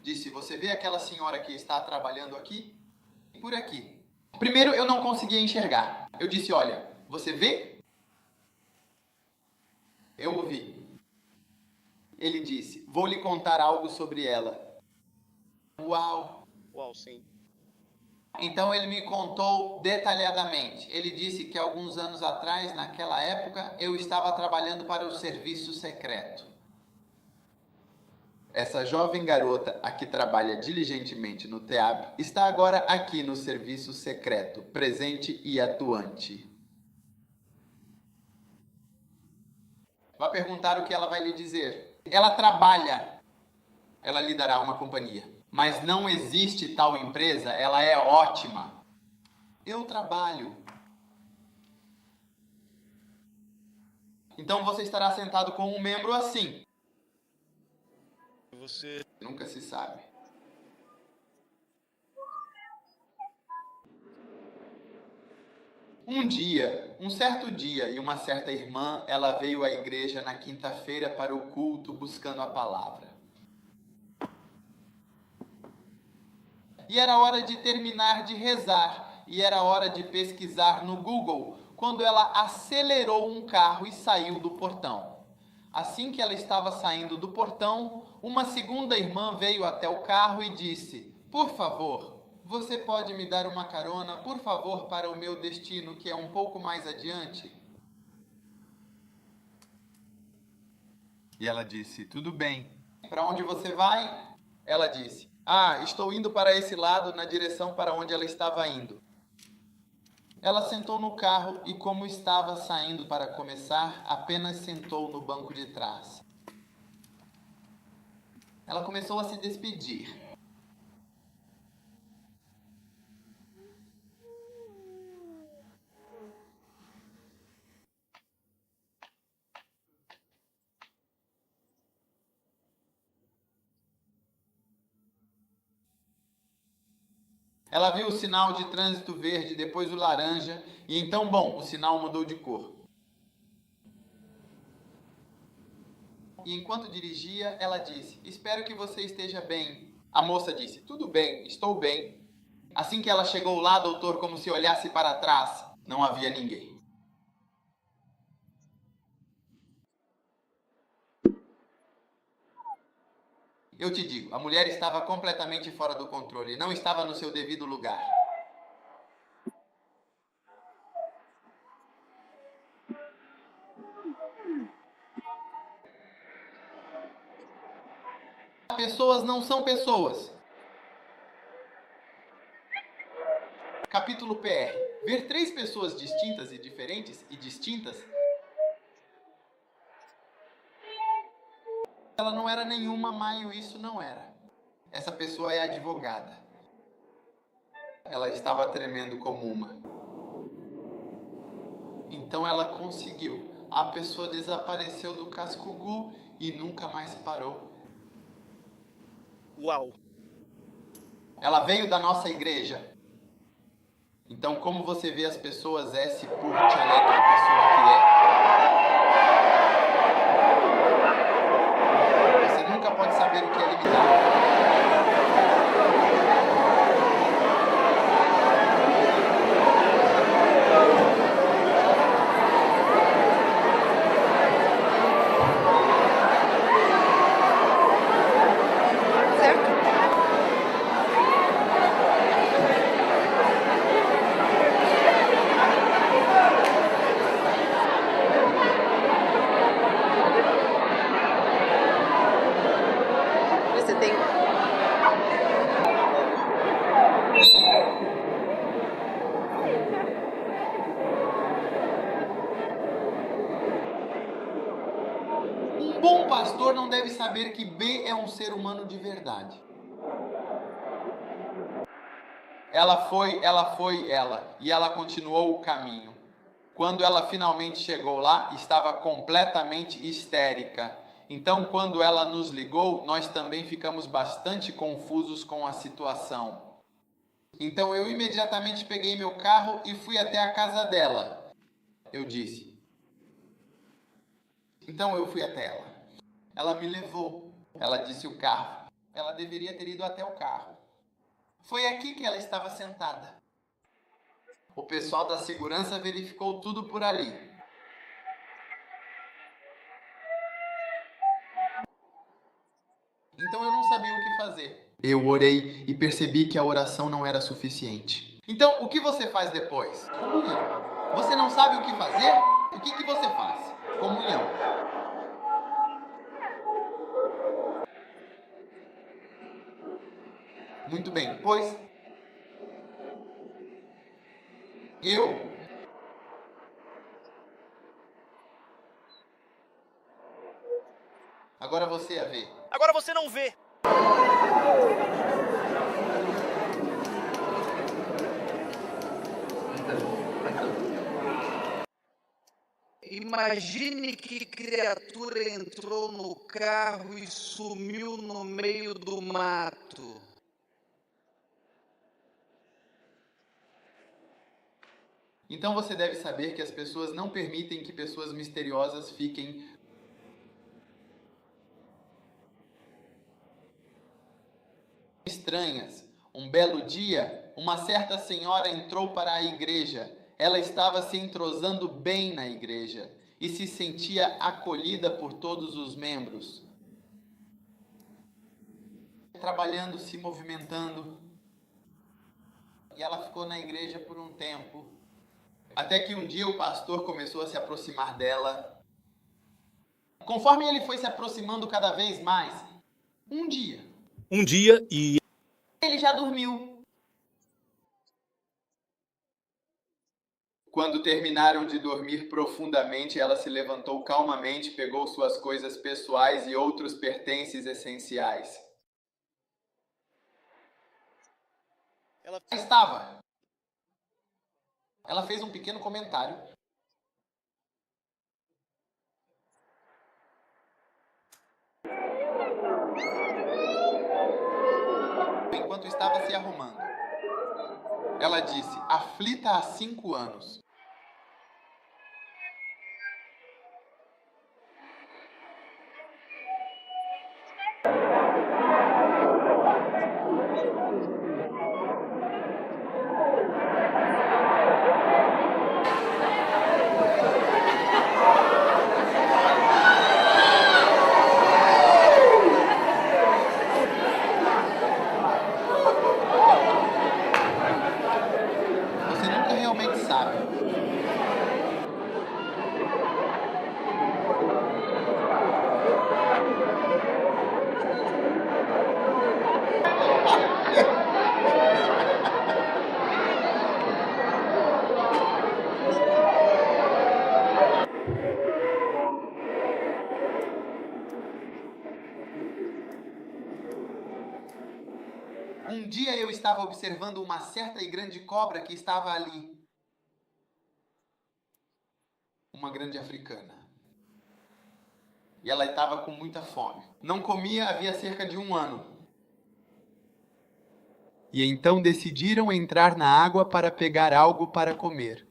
Disse: "Você vê aquela senhora que está trabalhando aqui? Por aqui." Primeiro eu não conseguia enxergar. Eu disse: "Olha, você vê?" Eu ouvi. Ele disse: "Vou lhe contar algo sobre ela." Uau! Uau, sim. Então ele me contou detalhadamente. Ele disse que alguns anos atrás, naquela época, eu estava trabalhando para o serviço secreto. Essa jovem garota, a que trabalha diligentemente no TEAB, está agora aqui no serviço secreto, presente e atuante. Vai perguntar o que ela vai lhe dizer. Ela trabalha. Ela lhe dará uma companhia. Mas não existe tal empresa, ela é ótima. Eu trabalho. Então você estará sentado com um membro assim. Você... Nunca se sabe. Um certo dia, e uma certa irmã, ela veio à igreja na quinta-feira para o culto buscando a palavra. E era hora de terminar de rezar, e era hora de pesquisar no Google, quando ela acelerou um carro e saiu do portão. Assim que ela estava saindo do portão, uma segunda irmã veio até o carro e disse: "Por favor, você pode me dar uma carona, por favor, para o meu destino, que é um pouco mais adiante?" E ela disse: "Tudo bem." "Para onde você vai?" Ela disse: "Estou indo para esse lado, na direção para onde ela estava indo." Ela sentou no carro e, como estava saindo para começar, apenas sentou no banco de trás. Ela começou a se despedir. Ela viu o sinal de trânsito verde, depois o laranja, e então, o sinal mudou de cor. E enquanto dirigia, ela disse: "Espero que você esteja bem." A moça disse: "Tudo bem, estou bem." Assim que ela chegou lá, doutor, como se olhasse para trás, não havia ninguém. Eu te digo, a mulher estava completamente fora do controle, não estava no seu devido lugar. Pessoas não são pessoas. Capítulo PR. Ver 3 pessoas distintas e diferentes e distintas, ela não era nenhuma Maio, isso não era. Essa pessoa é advogada. Ela estava tremendo como uma. Então ela conseguiu. A pessoa desapareceu do Cascugu e nunca mais parou. Uau! Ela veio da nossa igreja. Então, como você vê as pessoas, S por Tchalek, a pessoa que é. Você nunca pode saber o que é limitado. Você tem. Um bom pastor não deve saber que B é um ser humano de verdade. Ela foi ela, e ela continuou o caminho. Quando ela finalmente chegou lá, estava completamente histérica. Então, quando ela nos ligou, nós também ficamos bastante confusos com a situação. Então, eu imediatamente peguei meu carro e fui até a casa dela. Eu disse. Então, eu fui até ela. Ela me levou. Ela disse o carro. Ela deveria ter ido até o carro. Foi aqui que ela estava sentada. O pessoal da segurança verificou tudo por ali. Então eu não sabia o que fazer. Eu orei e percebi que a oração não era suficiente. Então, o que você faz depois? Comunhão. Você não sabe o que fazer? O que você faz? Comunhão. Muito bem, pois agora você a vê. Agora você não vê. Imagine que criatura entrou no carro e sumiu no meio do mato. Então você deve saber que as pessoas não permitem que pessoas misteriosas fiquem estranhas. Um belo dia, uma certa senhora entrou para a igreja. Ela estava se entrosando bem na igreja e se sentia acolhida por todos os membros. Trabalhando, se movimentando. E ela ficou na igreja por um tempo. Até que um dia o pastor começou a se aproximar dela. Conforme ele foi se aproximando cada vez mais, um dia e ele já dormiu. Quando terminaram de dormir profundamente, ela se levantou calmamente, pegou suas coisas pessoais e outros pertences essenciais. ela Estava. Ela fez um pequeno comentário. Enquanto estava se arrumando. Ela disse, aflita há 5 anos. Você nunca realmente sabe. dia eu estava observando uma certa e grande cobra que estava ali. Uma grande africana. E ela estava com muita fome. Não comia havia cerca de 1 ano. E então decidiram entrar na água para pegar algo para comer.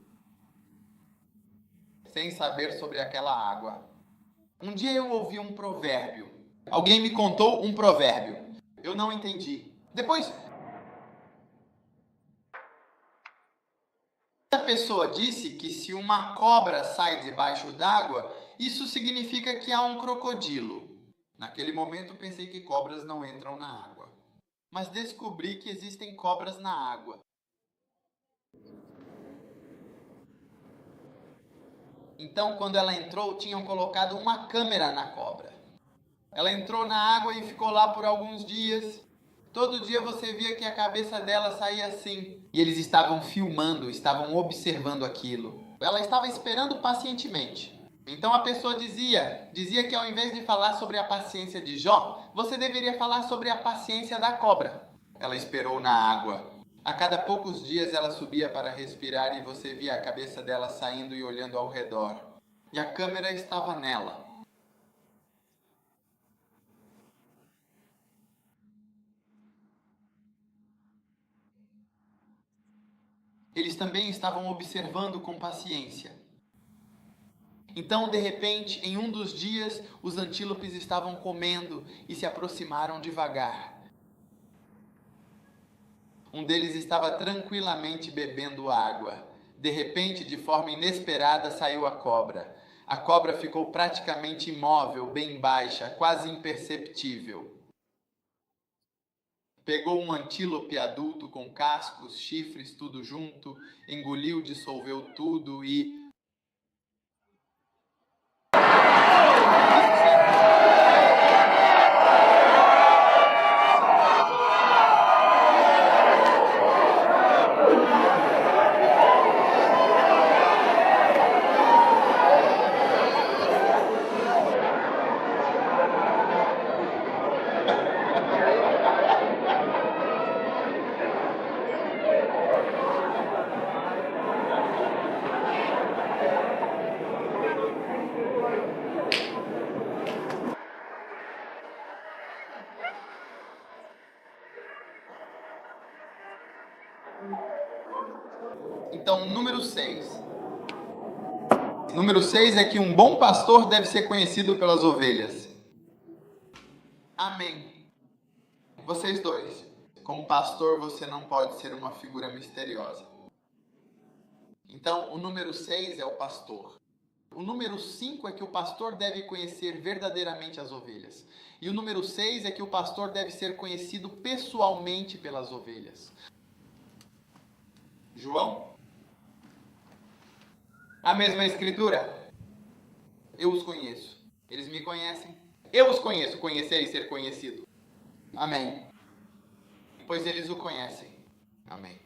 Sem saber sobre aquela água. Um dia eu ouvi um provérbio. Alguém me contou um provérbio. Eu não entendi. Depois, a pessoa disse que se uma cobra sai debaixo d'água, isso significa que há um crocodilo. Naquele momento pensei que cobras não entram na água. Mas descobri que existem cobras na água. Então, quando ela entrou, tinham colocado uma câmera na cobra. Ela entrou na água e ficou lá por alguns dias. Todo dia você via que a cabeça dela saía assim. E eles estavam filmando, estavam observando aquilo. Ela estava esperando pacientemente. Então a pessoa dizia que ao invés de falar sobre a paciência de Jó, você deveria falar sobre a paciência da cobra. Ela esperou na água. A cada poucos dias ela subia para respirar e você via a cabeça dela saindo e olhando ao redor. E a câmera estava nela. Eles também estavam observando com paciência. Então, de repente, em um dos dias, os antílopes estavam comendo e se aproximaram devagar. Um deles estava tranquilamente bebendo água. De repente, de forma inesperada, saiu a cobra. A cobra ficou praticamente imóvel, bem baixa, quase imperceptível. Pegou um antílope adulto com cascos, chifres, tudo junto, engoliu, dissolveu tudo e... Então, número 6. Número 6 é que um bom pastor deve ser conhecido pelas ovelhas. Amém. Vocês dois. Como pastor, você não pode ser uma figura misteriosa. Então, o número 6 é o pastor. O número 5 é que o pastor deve conhecer verdadeiramente as ovelhas. E o número 6 é que o pastor deve ser conhecido pessoalmente pelas ovelhas. João? A mesma escritura? Eu os conheço. Eles me conhecem. Eu os conheço. Conhecer e ser conhecido. Amém. Pois eles o conhecem. Amém.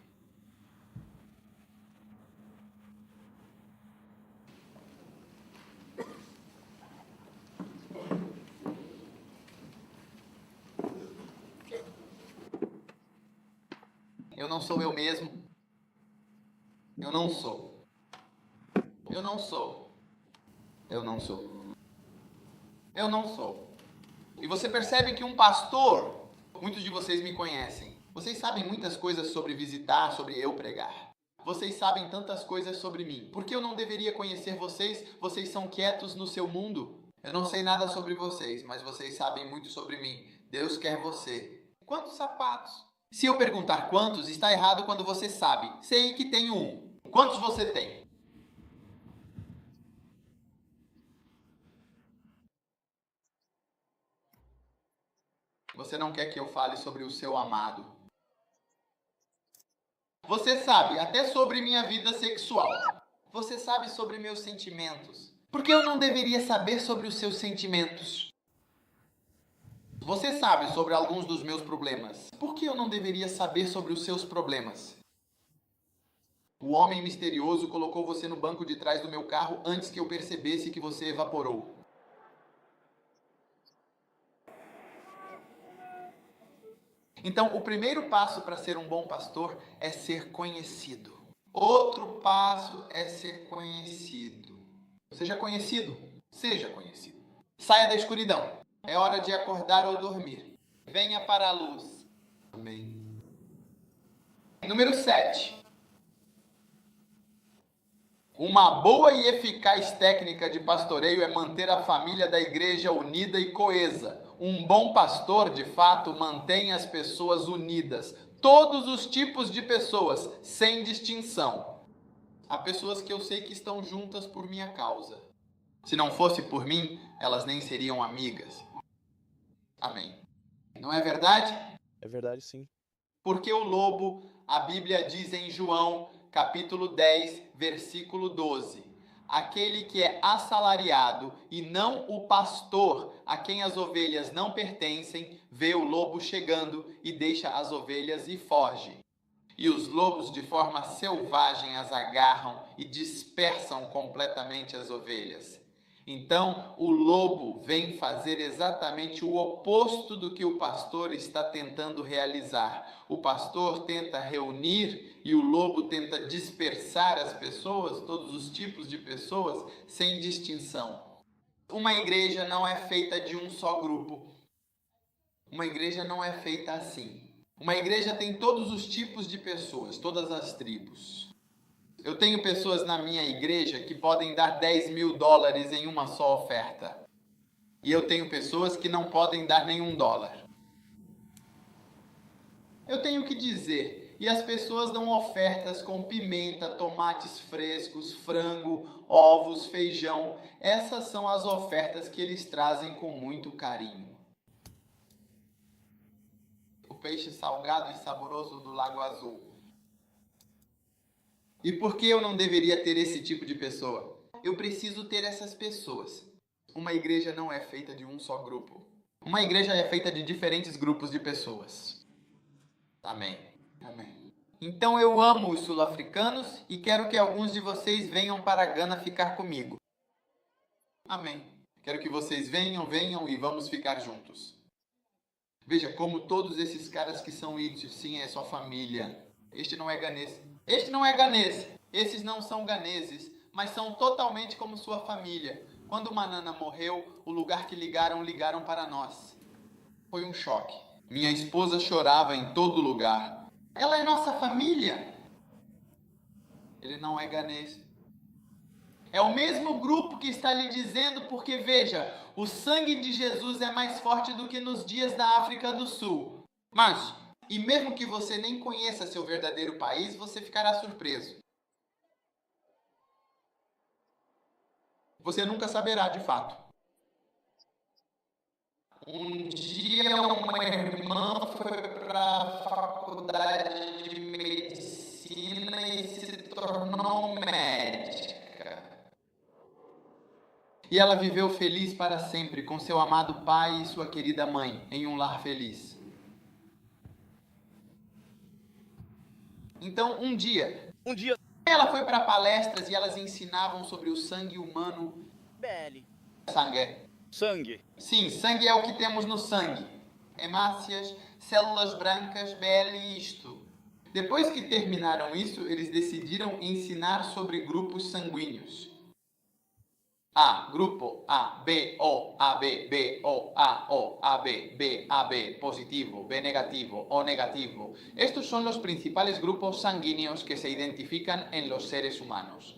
Eu não sou eu mesmo. Eu não sou. Eu não sou. Eu não sou. Eu não sou. E você percebe que um pastor, muitos de vocês me conhecem. Vocês sabem muitas coisas sobre visitar, sobre eu pregar. Vocês sabem tantas coisas sobre mim. Por que eu não deveria conhecer vocês? Vocês são quietos no seu mundo. Eu não sei nada sobre vocês, mas vocês sabem muito sobre mim. Deus quer você. Quantos sapatos? Se eu perguntar quantos, está errado quando você sabe. Sei que tenho um. Quantos você tem? Você não quer que eu fale sobre o seu amado. Você sabe até sobre minha vida sexual. Você sabe sobre meus sentimentos. Por que eu não deveria saber sobre os seus sentimentos? Você sabe sobre alguns dos meus problemas. Por que eu não deveria saber sobre os seus problemas? O homem misterioso colocou você no banco de trás do meu carro antes que eu percebesse que você evaporou. Então, o primeiro passo para ser um bom pastor é ser conhecido. Outro passo é ser conhecido. Seja conhecido. Seja conhecido. Saia da escuridão. É hora de acordar ou dormir. Venha para a luz. Amém. Número 7. Uma boa e eficaz técnica de pastoreio é manter a família da igreja unida e coesa. Um bom pastor, de fato, mantém as pessoas unidas. Todos os tipos de pessoas, sem distinção. Há pessoas que eu sei que estão juntas por minha causa. Se não fosse por mim, elas nem seriam amigas. Amém. Não é verdade? É verdade, sim. Porque o lobo, a Bíblia diz em João, capítulo 10, versículo 12. Aquele que é assalariado e não o pastor, a quem as ovelhas não pertencem, vê o lobo chegando e deixa as ovelhas e foge. E os lobos de forma selvagem as agarram e dispersam completamente as ovelhas. Então, o lobo vem fazer exatamente o oposto do que o pastor está tentando realizar. O pastor tenta reunir e o lobo tenta dispersar as pessoas, todos os tipos de pessoas, sem distinção. Uma igreja não é feita de um só grupo. Uma igreja não é feita assim. Uma igreja tem todos os tipos de pessoas, todas as tribos. Eu tenho pessoas na minha igreja que podem dar $10.000 em uma só oferta. E eu tenho pessoas que não podem dar nenhum dólar. Eu tenho que dizer, e as pessoas dão ofertas com pimenta, tomates frescos, frango, ovos, feijão. Essas são as ofertas que eles trazem com muito carinho. O peixe salgado e saboroso do Lago Azul. E por que eu não deveria ter esse tipo de pessoa? Eu preciso ter essas pessoas. Uma igreja não é feita de um só grupo. Uma igreja é feita de diferentes grupos de pessoas. Amém. Amém. Então eu amo os sul-africanos e quero que alguns de vocês venham para Gana ficar comigo. Amém. Quero que vocês venham e vamos ficar juntos. Veja como todos esses caras que são ídios, sim, é sua família. Este não é ganês. Este não é ganês. Esses não são ganeses, mas são totalmente como sua família. Quando Manana morreu, o lugar que ligaram para nós. Foi um choque. Minha esposa chorava em todo lugar. Ela é nossa família. Ele não é ganês. É o mesmo grupo que está lhe dizendo, porque veja, o sangue de Jesus é mais forte do que nos dias da África do Sul. Mas, e mesmo que você nem conheça seu verdadeiro país, você ficará surpreso. Você nunca saberá de fato. Um dia uma irmã foi para a faculdade de medicina e se tornou médica. E ela viveu feliz para sempre com seu amado pai e sua querida mãe, em um lar feliz. Então, um dia, ela foi para palestras e elas ensinavam sobre o sangue humano. Sangue. Sim, sangue é o que temos no sangue. Hemácias, células brancas, BL isto. Depois que terminaram isso, eles decidiram ensinar sobre grupos sanguíneos. A, grupo A, B, O, AB, B, O, A, O, AB, B, AB, positivo, B negativo, O negativo. Estos son los principales grupos sanguíneos que se identifican en los seres humanos.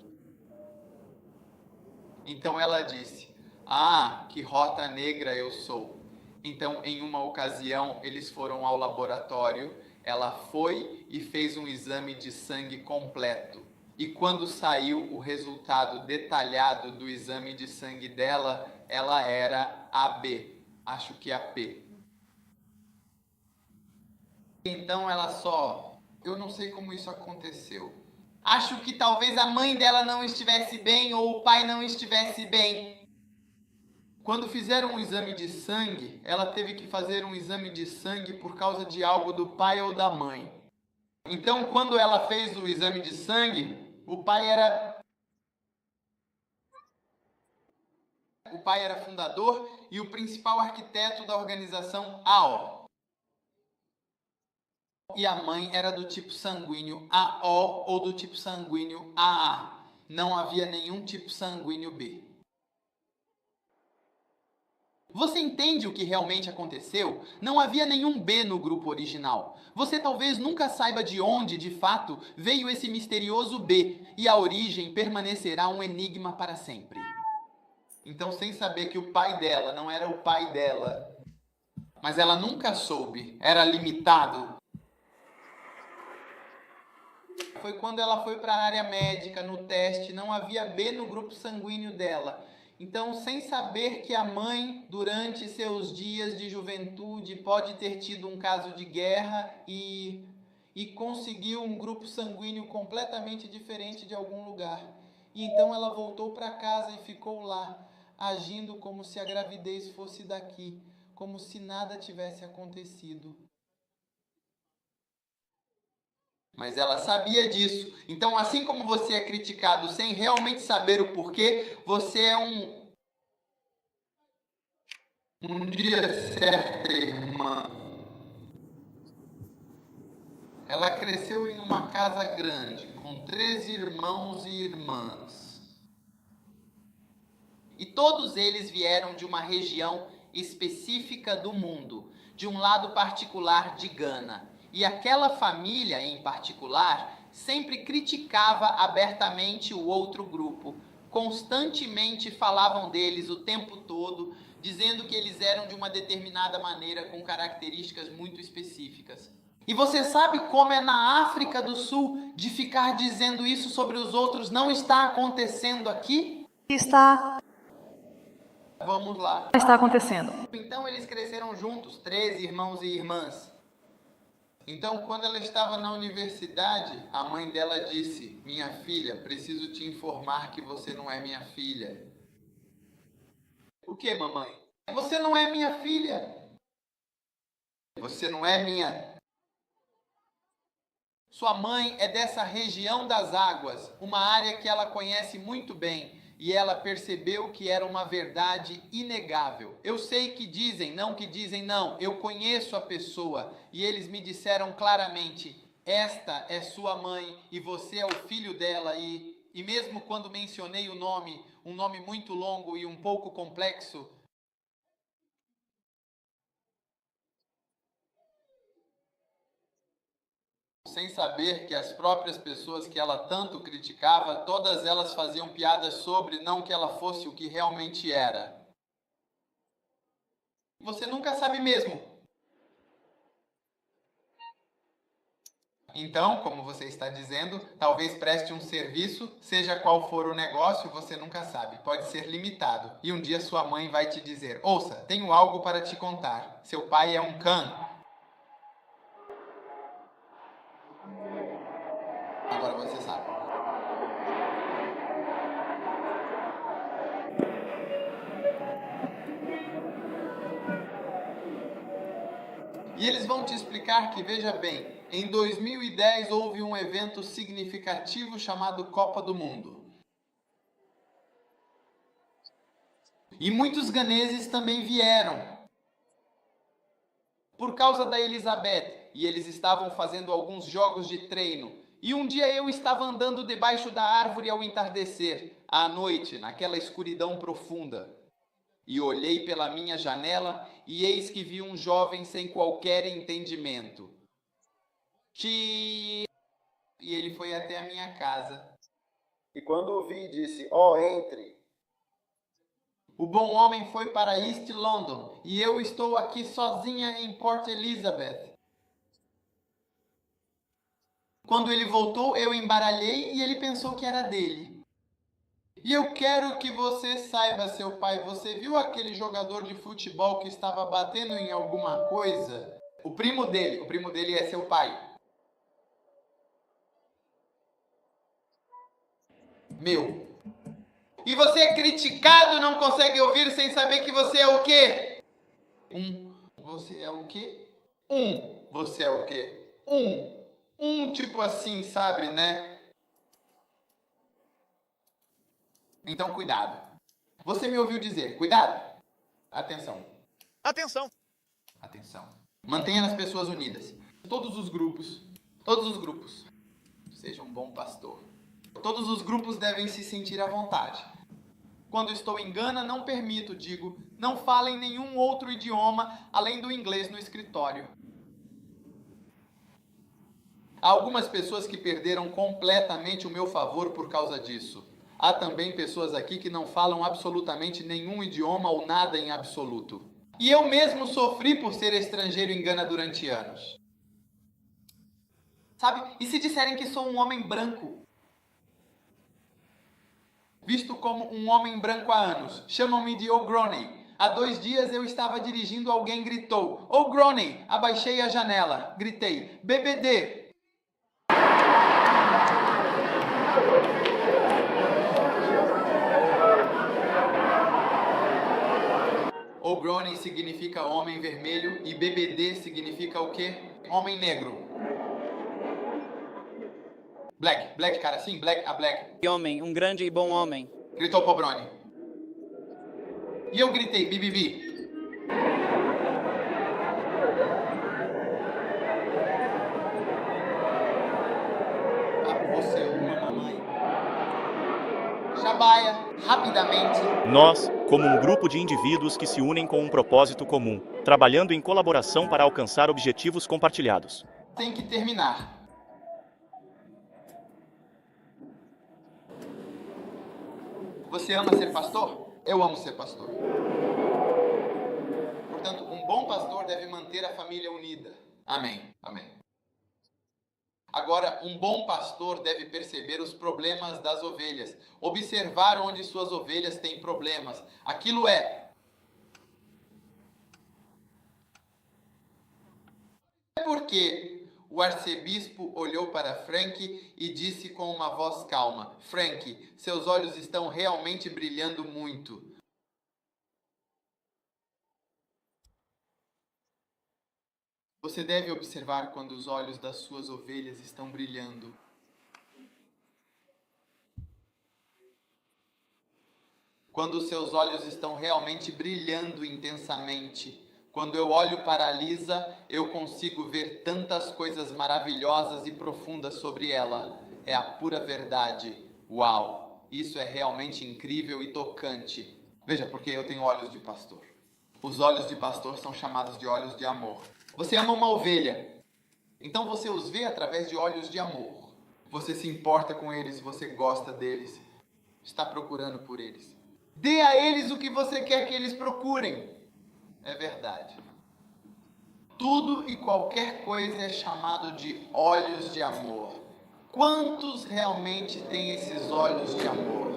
Então ela disse, que rota negra eu sou. Então, em uma ocasião, eles foram ao laboratório, ela foi e fez um exame de sangue completo. E quando saiu o resultado detalhado do exame de sangue dela, ela era AB, acho que AP. Então ela eu não sei como isso aconteceu. Acho que talvez a mãe dela não estivesse bem ou o pai não estivesse bem. Quando fizeram um exame de sangue, ela teve que fazer um exame de sangue por causa de algo do pai ou da mãe. Então, quando ela fez o exame de sangue, o pai era fundador e o principal arquiteto da organização AO. e a mãe era do tipo sanguíneo AO ou do tipo sanguíneo AA. Não havia nenhum tipo sanguíneo B. Você entende o que realmente aconteceu? Não havia nenhum B no grupo original. Você talvez nunca saiba de onde, de fato, veio esse misterioso B, e a origem permanecerá um enigma para sempre. Então, sem saber que o pai dela não era o pai dela, mas ela nunca soube, era limitado. Foi quando ela foi para a área médica, no teste, não havia B no grupo sanguíneo dela. Então, sem saber que a mãe, durante seus dias de juventude, pode ter tido um caso de guerra e conseguiu um grupo sanguíneo completamente diferente de algum lugar. E então ela voltou para casa e ficou lá, agindo como se a gravidez fosse daqui, como se nada tivesse acontecido. Mas ela sabia disso. Então, assim como você é criticado sem realmente saber o porquê, você é um dia certa irmã. Ela cresceu em uma casa grande, com 13 irmãos e irmãs. E todos eles vieram de uma região específica do mundo, de um lado particular de Gana. E aquela família, em particular, sempre criticava abertamente o outro grupo. Constantemente falavam deles o tempo todo, dizendo que eles eram de uma determinada maneira, com características muito específicas. E você sabe como é na África do Sul de ficar dizendo isso sobre os outros não está acontecendo aqui? Vamos lá. Está acontecendo. Então eles cresceram juntos, 13 irmãos e irmãs. Então, quando ela estava na universidade, a mãe dela disse: minha filha, preciso te informar que você não é minha filha. O que, mamãe? Você não é minha filha. Você não é minha. Sua mãe é dessa região das águas, uma área que ela conhece muito bem, e ela percebeu que era uma verdade inegável. Eu sei que dizem não, eu conheço a pessoa, e eles me disseram claramente: esta é sua mãe e você é o filho dela, e mesmo quando mencionei o nome, um nome muito longo e um pouco complexo, sem saber que as próprias pessoas que ela tanto criticava, todas elas faziam piadas sobre, não que ela fosse o que realmente era. Você nunca sabe mesmo. Então, como você está dizendo, talvez preste um serviço, seja qual for o negócio, você nunca sabe. Pode ser limitado. E um dia sua mãe vai te dizer: ouça, tenho algo para te contar. Seu pai é um cão. Agora você sabe. E eles vão te explicar que, veja bem, em 2010 houve um evento significativo chamado Copa do Mundo. E muitos ganeses também vieram por causa da Elizabeth. E eles estavam fazendo alguns jogos de treino. E um dia eu estava andando debaixo da árvore ao entardecer, à noite, naquela escuridão profunda. E olhei pela minha janela e eis que vi um jovem sem qualquer entendimento. E ele foi até a minha casa. E quando o vi, disse: entre. O bom homem foi para East London e eu estou aqui sozinha em Port Elizabeth. Quando ele voltou, eu embaralhei e ele pensou que era dele. E eu quero que você saiba, seu pai, você viu aquele jogador de futebol que estava batendo em alguma coisa? O primo dele é seu pai. Meu. E você é criticado, não consegue ouvir sem saber que você é o quê? Você é o quê? Você é o quê? Tipo assim, sabe, né? Então, cuidado. Você me ouviu dizer, cuidado. Atenção. Atenção. Atenção. Mantenha as pessoas unidas. todos os grupos, seja um bom pastor. Todos os grupos devem se sentir à vontade. Quando estou em Gana, não permito, digo, não falem nenhum outro idioma além do inglês no escritório. Há algumas pessoas que perderam completamente o meu favor por causa disso. Há também pessoas aqui que não falam absolutamente nenhum idioma ou nada em absoluto. E eu mesmo sofri por ser estrangeiro em Gana durante anos. Sabe? E se disserem que sou um homem branco? Visto como um homem branco há anos. Chamam-me de O'Groney. Há 2 dias eu estava dirigindo, alguém gritou: O'Groney! Abaixei a janela. Gritei: BBD! O'Groney significa homem vermelho e BBD significa o quê? Homem negro. Black, cara, sim, black. Homem, um grande e bom homem. Gritou Pobroni. E eu gritei, BBB. Você é uma mamãe. Shabaia, rapidamente. Nós, como um grupo de indivíduos que se unem com um propósito comum, trabalhando em colaboração para alcançar objetivos compartilhados. Tem que terminar. Você ama ser pastor? Eu amo ser pastor. Portanto, um bom pastor deve manter a família unida. Amém. Agora, um bom pastor deve perceber os problemas das ovelhas. Observar onde suas ovelhas têm problemas. Aquilo é porque o arcebispo olhou para Frank e disse com uma voz calma: Frank, seus olhos estão realmente brilhando muito. Você deve observar quando os olhos das suas ovelhas estão brilhando. Quando os seus olhos estão realmente brilhando intensamente. Quando eu olho para a Lisa, eu consigo ver tantas coisas maravilhosas e profundas sobre ela. É a pura verdade. Uau! Isso é realmente incrível e tocante. Veja, porque eu tenho olhos de pastor. Os olhos de pastor são chamados de olhos de amor. Você ama uma ovelha, então você os vê através de olhos de amor. Você se importa com eles, você gosta deles, está procurando por eles. Dê a eles o que você quer que eles procurem. É verdade. Tudo e qualquer coisa é chamado de olhos de amor. Quantos realmente têm esses olhos de amor?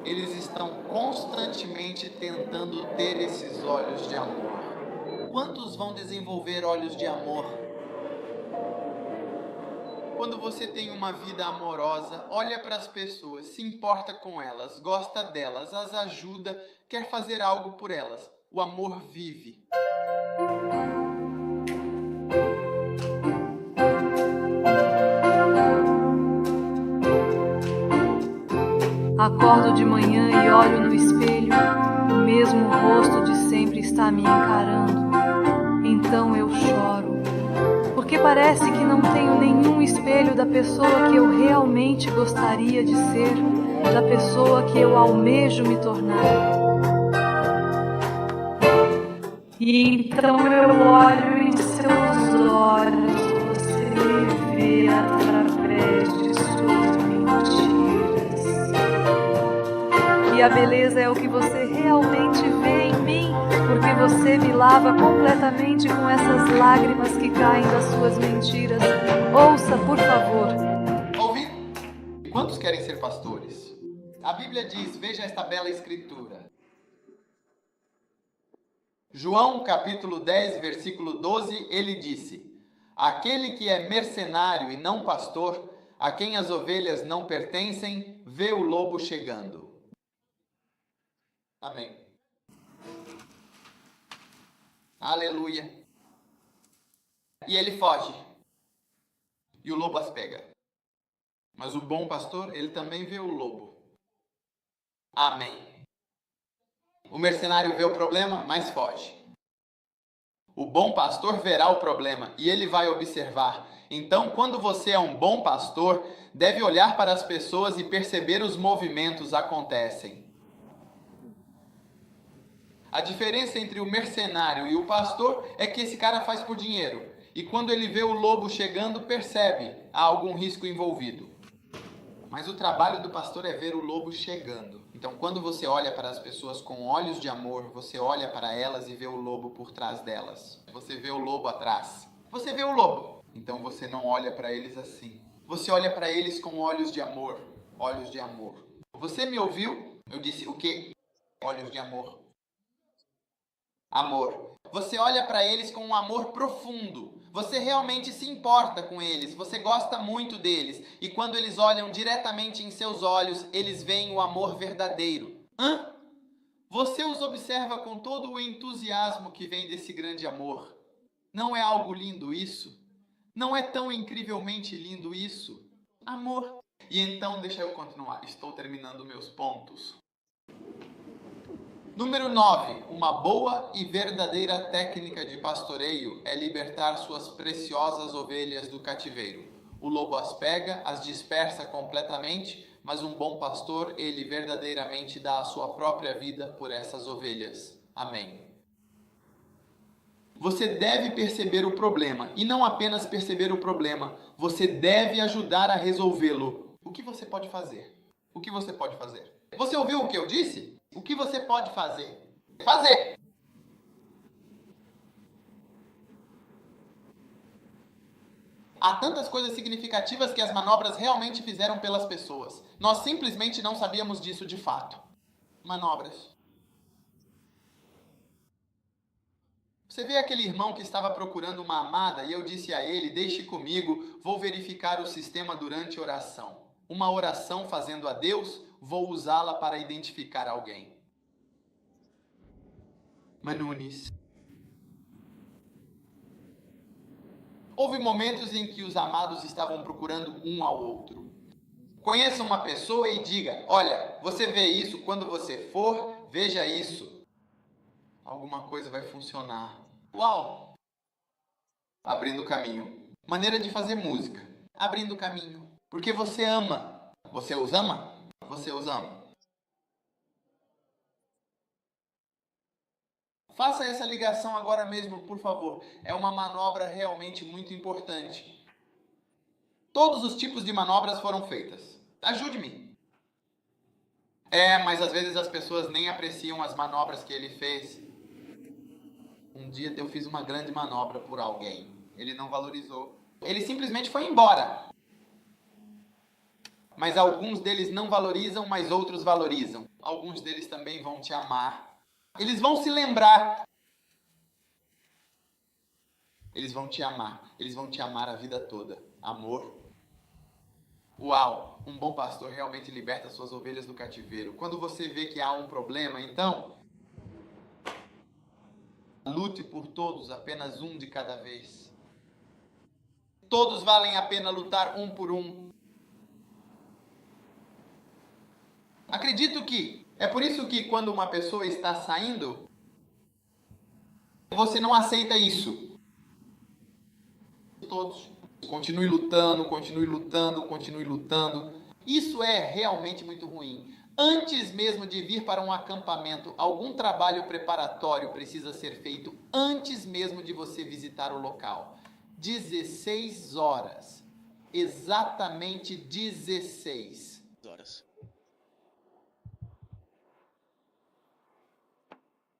Eles estão constantemente tentando ter esses olhos de amor. Quantos vão desenvolver olhos de amor? Quando você tem uma vida amorosa, olha para as pessoas, se importa com elas, gosta delas, as ajuda, quer fazer algo por elas. O amor vive. Acordo de manhã e olho no espelho, o mesmo rosto de sempre está me encarando. Então eu choro, porque parece que não tenho nenhum espelho da pessoa que eu realmente gostaria de ser, da pessoa que eu almejo me tornar. E então eu olho em seus olhos, você me vê através de suas mentiras. E a beleza é o que você realmente vê em mim, porque você me lava completamente com essas lágrimas que caem das suas mentiras. Ouça, por favor. Ouvi? Quantos querem ser pastores? A Bíblia diz, veja esta bela escritura. João capítulo 10, versículo 12, ele disse: aquele que é mercenário e não pastor, a quem as ovelhas não pertencem, vê o lobo chegando. Amém. Aleluia. E ele foge. E o lobo as pega. Mas o bom pastor, ele também vê o lobo. Amém. O mercenário vê o problema, mas foge. O bom pastor verá o problema e ele vai observar. Então, quando você é um bom pastor, deve olhar para as pessoas e perceber os movimentos acontecem. A diferença entre o mercenário e o pastor é que esse cara faz por dinheiro. E quando ele vê o lobo chegando, percebe há algum risco envolvido. Mas o trabalho do pastor é ver o lobo chegando. Então, quando você olha para as pessoas com olhos de amor, você olha para elas e vê o lobo por trás delas. Você vê o lobo atrás. Você vê o lobo. Então, você não olha para eles assim. Você olha para eles com olhos de amor. Olhos de amor. Você me ouviu? Eu disse o quê? Olhos de amor. Amor. Você olha para eles com um amor profundo. Você realmente se importa com eles. Você gosta muito deles. E quando eles olham diretamente em seus olhos, eles veem o amor verdadeiro. Você os observa com todo o entusiasmo que vem desse grande amor. Não é algo lindo isso? Não é tão incrivelmente lindo isso? Amor. E então, deixa eu continuar. Estou terminando meus pontos. Número 9. Uma boa e verdadeira técnica de pastoreio é libertar suas preciosas ovelhas do cativeiro. O lobo as pega, as dispersa completamente, mas um bom pastor, ele verdadeiramente dá a sua própria vida por essas ovelhas. Amém. Você deve perceber o problema, e não apenas perceber o problema, você deve ajudar a resolvê-lo. O que você pode fazer? O que você pode fazer? Você ouviu o que eu disse? O que você pode fazer? Fazer! Há tantas coisas significativas que as manobras realmente fizeram pelas pessoas. Nós simplesmente não sabíamos disso de fato. Manobras. Você vê aquele irmão que estava procurando uma amada e eu disse a ele, deixe comigo, vou verificar o sistema durante oração. Uma oração fazendo a Deus, vou usá-la para identificar alguém. Manunis. Houve momentos em que os amados estavam procurando um ao outro. Conheça uma pessoa e diga, olha, você vê isso, quando você for, veja isso. Alguma coisa vai funcionar. Uau! Abrindo caminho. Maneira de fazer música. Abrindo caminho. Porque você ama. Você os ama? Você os ama. Faça essa ligação agora mesmo, por favor. É uma manobra realmente muito importante. Todos os tipos de manobras foram feitas. Ajude-me. Mas às vezes as pessoas nem apreciam as manobras que ele fez. Um dia eu fiz uma grande manobra por alguém. Ele não valorizou. Ele simplesmente foi embora. Mas alguns deles não valorizam, mas outros valorizam. Alguns deles também vão te amar. Eles vão se lembrar. Eles vão te amar. Eles vão te amar a vida toda. Amor. Uau! Um bom pastor realmente liberta suas ovelhas do cativeiro. Quando você vê que há um problema, então, lute por todos, apenas um de cada vez. Todos valem a pena lutar um por um. Acredito que é por isso que quando uma pessoa está saindo, você não aceita isso. Todos. Continue lutando, continue lutando, continue lutando. Isso é realmente muito ruim. Antes mesmo de vir para um acampamento, algum trabalho preparatório precisa ser feito antes mesmo de você visitar o local. 16 horas. Exatamente 16 horas.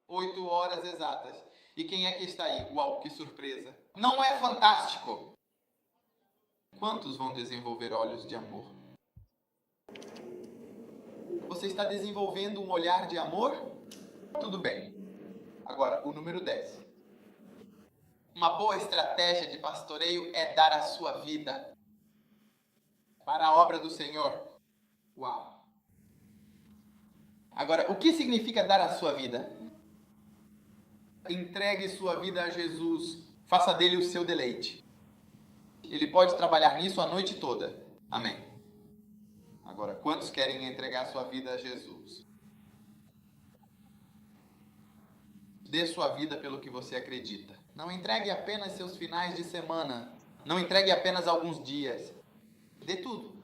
8 horas exatas. E quem é que está aí? Uau, que surpresa. Não é fantástico? Quantos vão desenvolver olhos de amor? Você está desenvolvendo um olhar de amor? Tudo bem. Agora, o número 10. Uma boa estratégia de pastoreio é dar a sua vida para a obra do Senhor. Uau! Agora, o que significa dar a sua vida? Entregue sua vida a Jesus. Faça dele o seu deleite. Ele pode trabalhar nisso a noite toda. Amém. Agora, quantos querem entregar sua vida a Jesus? Dê sua vida pelo que você acredita. Não entregue apenas seus finais de semana. Não entregue apenas alguns dias. Dê tudo.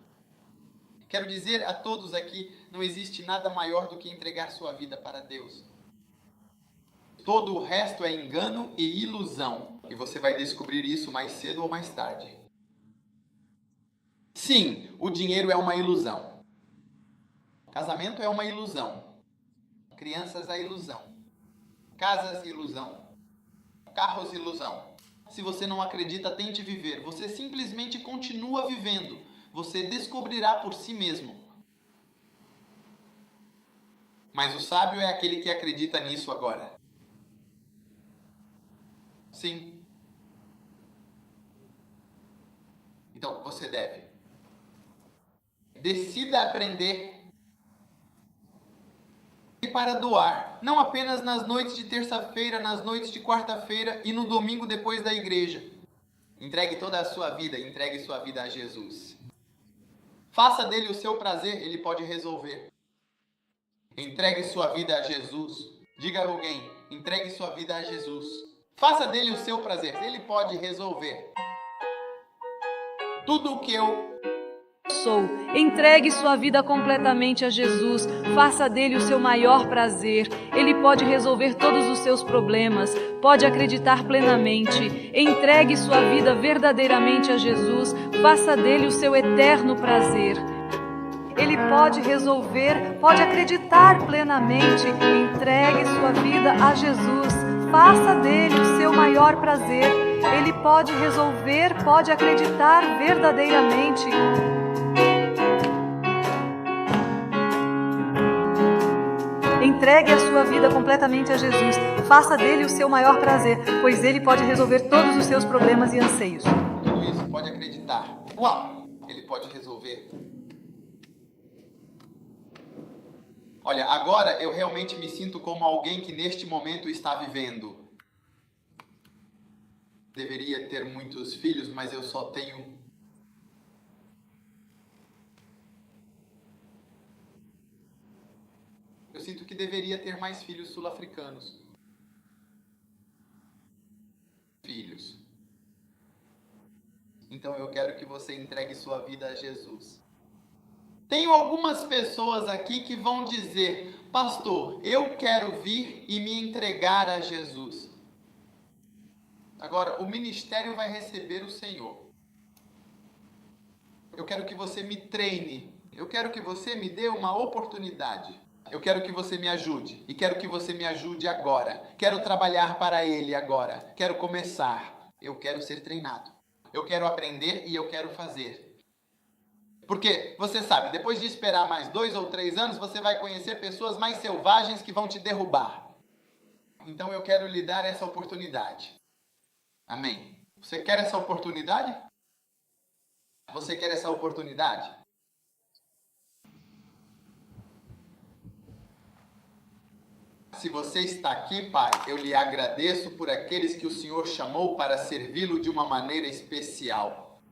Quero dizer a todos aqui, não existe nada maior do que entregar sua vida para Deus. Todo o resto é engano e ilusão. E você vai descobrir isso mais cedo ou mais tarde. Sim, o dinheiro é uma ilusão. Casamento é uma ilusão. Crianças é ilusão. Casas, ilusão. Carros, ilusão. Se você não acredita, tente viver. Você simplesmente continua vivendo. Você descobrirá por si mesmo. Mas o sábio é aquele que acredita nisso agora. Sim. Então, você deve. Decida aprender e para doar, não apenas nas noites de terça-feira, nas noites de quarta-feira e no domingo depois da igreja. Entregue toda a sua vida, entregue sua vida a Jesus. Faça dele o seu prazer, ele pode resolver. Entregue sua vida a Jesus. Diga a alguém, entregue sua vida a Jesus. Faça dele o seu prazer, ele pode resolver. Tudo o que eu sou. Entregue sua vida completamente a Jesus. Faça dele o seu maior prazer. Ele pode resolver todos os seus problemas. Pode acreditar plenamente. Entregue sua vida verdadeiramente a Jesus. Faça dele o seu eterno prazer. Ele pode resolver, pode acreditar plenamente. Entregue sua vida a Jesus. Faça dele o seu maior prazer. Ele pode resolver, pode acreditar verdadeiramente. Entregue a sua vida completamente a Jesus. Faça dele o seu maior prazer, pois ele pode resolver todos os seus problemas e anseios. Tudo isso pode acreditar. Uau! Ele pode resolver. Olha, agora eu realmente me sinto como alguém que neste momento está vivendo. Deveria ter muitos filhos, mas eu só tenho Eu sinto que deveria ter mais filhos sul-africanos. Filhos. Então eu quero que você entregue sua vida a Jesus. Tenho algumas pessoas aqui que vão dizer: pastor, eu quero vir e me entregar a Jesus. Agora, o ministério vai receber o Senhor. Eu quero que você me treine. Eu quero que você me dê uma oportunidade. Eu quero que você me ajude. E quero que você me ajude agora. Quero trabalhar para Ele agora. Quero começar. Eu quero ser treinado. Eu quero aprender e eu quero fazer. Porque, você sabe, depois de esperar mais 2 ou 3 anos, você vai conhecer pessoas mais selvagens que vão te derrubar. Então eu quero lhe dar essa oportunidade. Amém? Você quer essa oportunidade? Você quer essa oportunidade? Se você está aqui, Pai, eu lhe agradeço por aqueles que o Senhor chamou para servi-lo de uma maneira especial.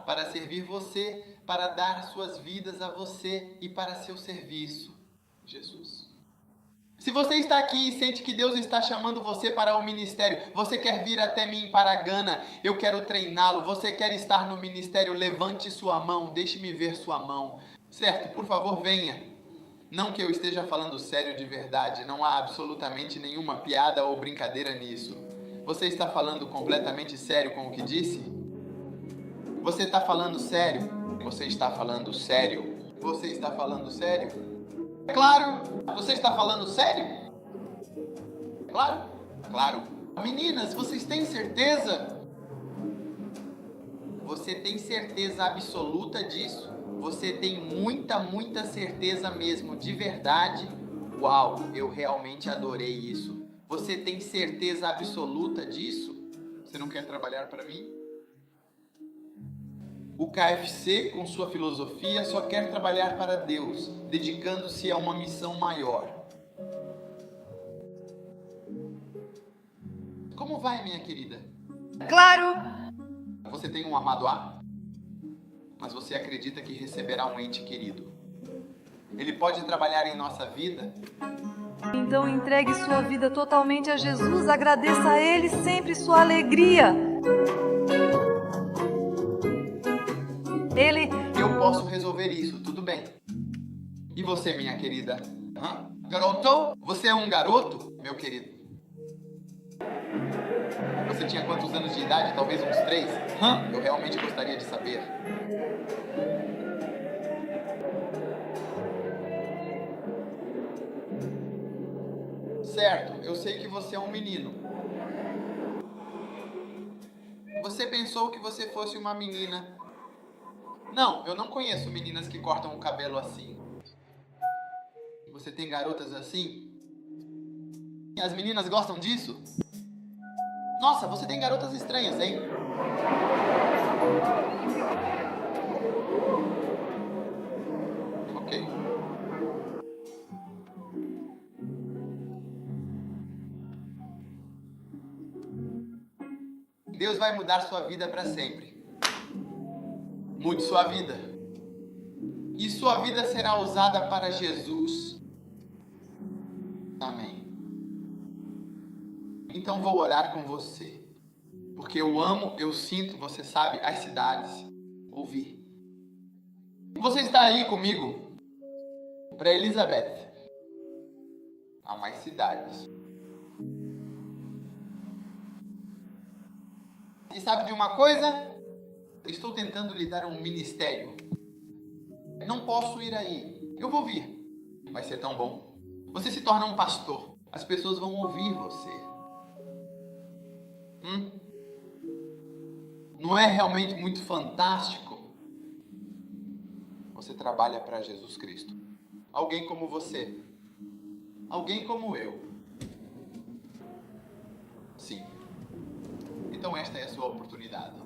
Para servir você, para dar suas vidas a você e para seu serviço, Jesus. Se você está aqui e sente que Deus está chamando você para o ministério, você quer vir até mim para Gana, eu quero treiná-lo, você quer estar no ministério, levante sua mão, deixe-me ver sua mão. Certo? Por favor, venha. Não que eu esteja falando sério de verdade, não há absolutamente nenhuma piada ou brincadeira nisso. Você está falando completamente sério com o que disse? Você está falando sério? Você está falando sério? Você está falando sério? Claro! Você está falando sério? Claro? Claro. Meninas, vocês têm certeza? Você tem certeza absoluta disso? Você tem muita certeza mesmo, de verdade? Uau, eu realmente adorei isso. Você tem certeza absoluta disso? Você não quer trabalhar para mim? O KFC, com sua filosofia, só quer trabalhar para Deus, dedicando-se a uma missão maior. Como vai, minha querida? Claro! Você tem um amado A? Mas você acredita que receberá um ente querido. Ele pode trabalhar em nossa vida Então entregue sua vida totalmente a Jesus, agradeça a Ele sempre sua alegria. Eu posso resolver isso, tudo bem. E você, minha querida? Hã? Garoto? Você é um garoto, meu querido? Você tinha quantos anos de idade? Talvez uns 3? Eu realmente gostaria de saber. Certo, eu sei que você é um menino. Você pensou que você fosse uma menina. Não, eu não conheço meninas que cortam o cabelo assim. Você tem garotas assim? E as meninas gostam disso? Nossa, você tem garotas estranhas, hein? Ok. Deus vai mudar sua vida para sempre. Mude sua vida. E sua vida será usada para Jesus. Amém. Então vou orar com você. Porque eu amo, eu sinto, você sabe, as cidades. Ouvir. Você está aí comigo? Para Elizabeth. Há mais cidades. E sabe de uma coisa? Estou tentando lhe dar um ministério. Não posso ir aí. Eu vou vir. Vai ser tão bom. Você se torna um pastor. As pessoas vão ouvir você. Não é realmente muito fantástico? Você trabalha para Jesus Cristo. Alguém como você. Alguém como eu. Sim. Então esta é a sua oportunidade.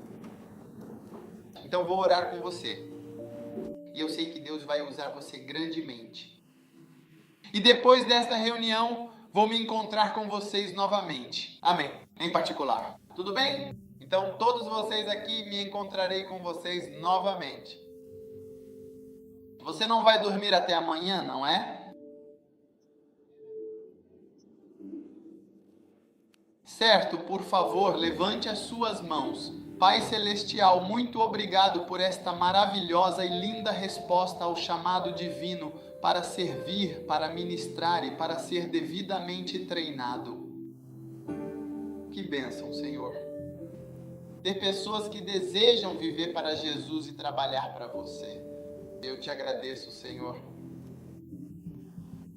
Então vou orar com você. E eu sei que Deus vai usar você grandemente. E depois desta reunião, vou me encontrar com vocês novamente. Amém. Em particular. Tudo bem? Então todos vocês aqui, me encontrarei com vocês novamente. Você não vai dormir até amanhã, não é? Certo, por favor, levante as suas mãos. Pai Celestial, muito obrigado por esta maravilhosa e linda resposta ao chamado divino para servir, para ministrar e para ser devidamente treinado. Que bênção, Senhor. Ter pessoas que desejam viver para Jesus e trabalhar para você. Eu te agradeço, Senhor.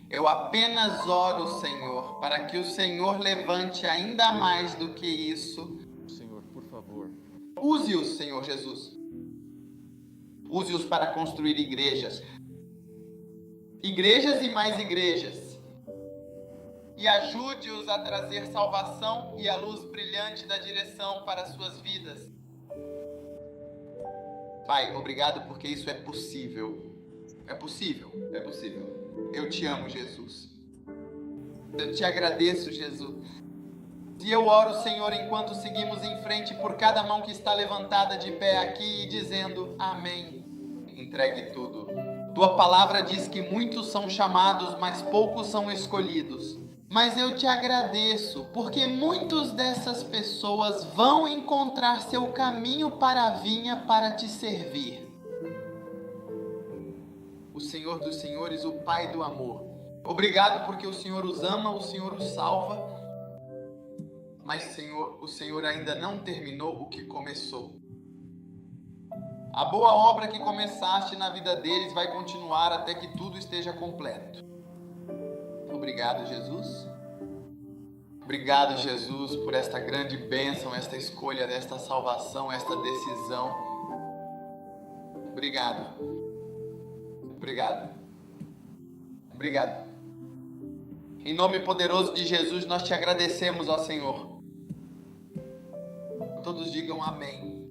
Eu apenas oro, Senhor, para que o Senhor levante ainda mais do que isso. Senhor, por favor. Use-os, Senhor Jesus. Use-os para construir igrejas. Igrejas e mais igrejas. E ajude-os a trazer salvação e a luz brilhante da direção para as suas vidas. Pai, obrigado porque isso é possível. É possível, é possível. Eu te amo, Jesus. Eu te agradeço, Jesus. E eu oro, Senhor, enquanto seguimos em frente por cada mão que está levantada de pé aqui e dizendo amém. Entregue tudo. Tua palavra diz que muitos são chamados, mas poucos são escolhidos. Mas eu te agradeço, porque muitas dessas pessoas vão encontrar seu caminho para a vinha para te servir. O Senhor dos Senhores, o Pai do amor. Obrigado porque o Senhor os ama, o Senhor os salva. Mas, Senhor, o Senhor ainda não terminou o que começou. A boa obra que começaste na vida deles vai continuar até que tudo esteja completo. Obrigado, Jesus. Obrigado, Jesus, por esta grande bênção, esta escolha, esta salvação, esta decisão. Obrigado. Obrigado. Obrigado. Em nome poderoso de Jesus, nós te agradecemos, ó Senhor. Todos digam amém.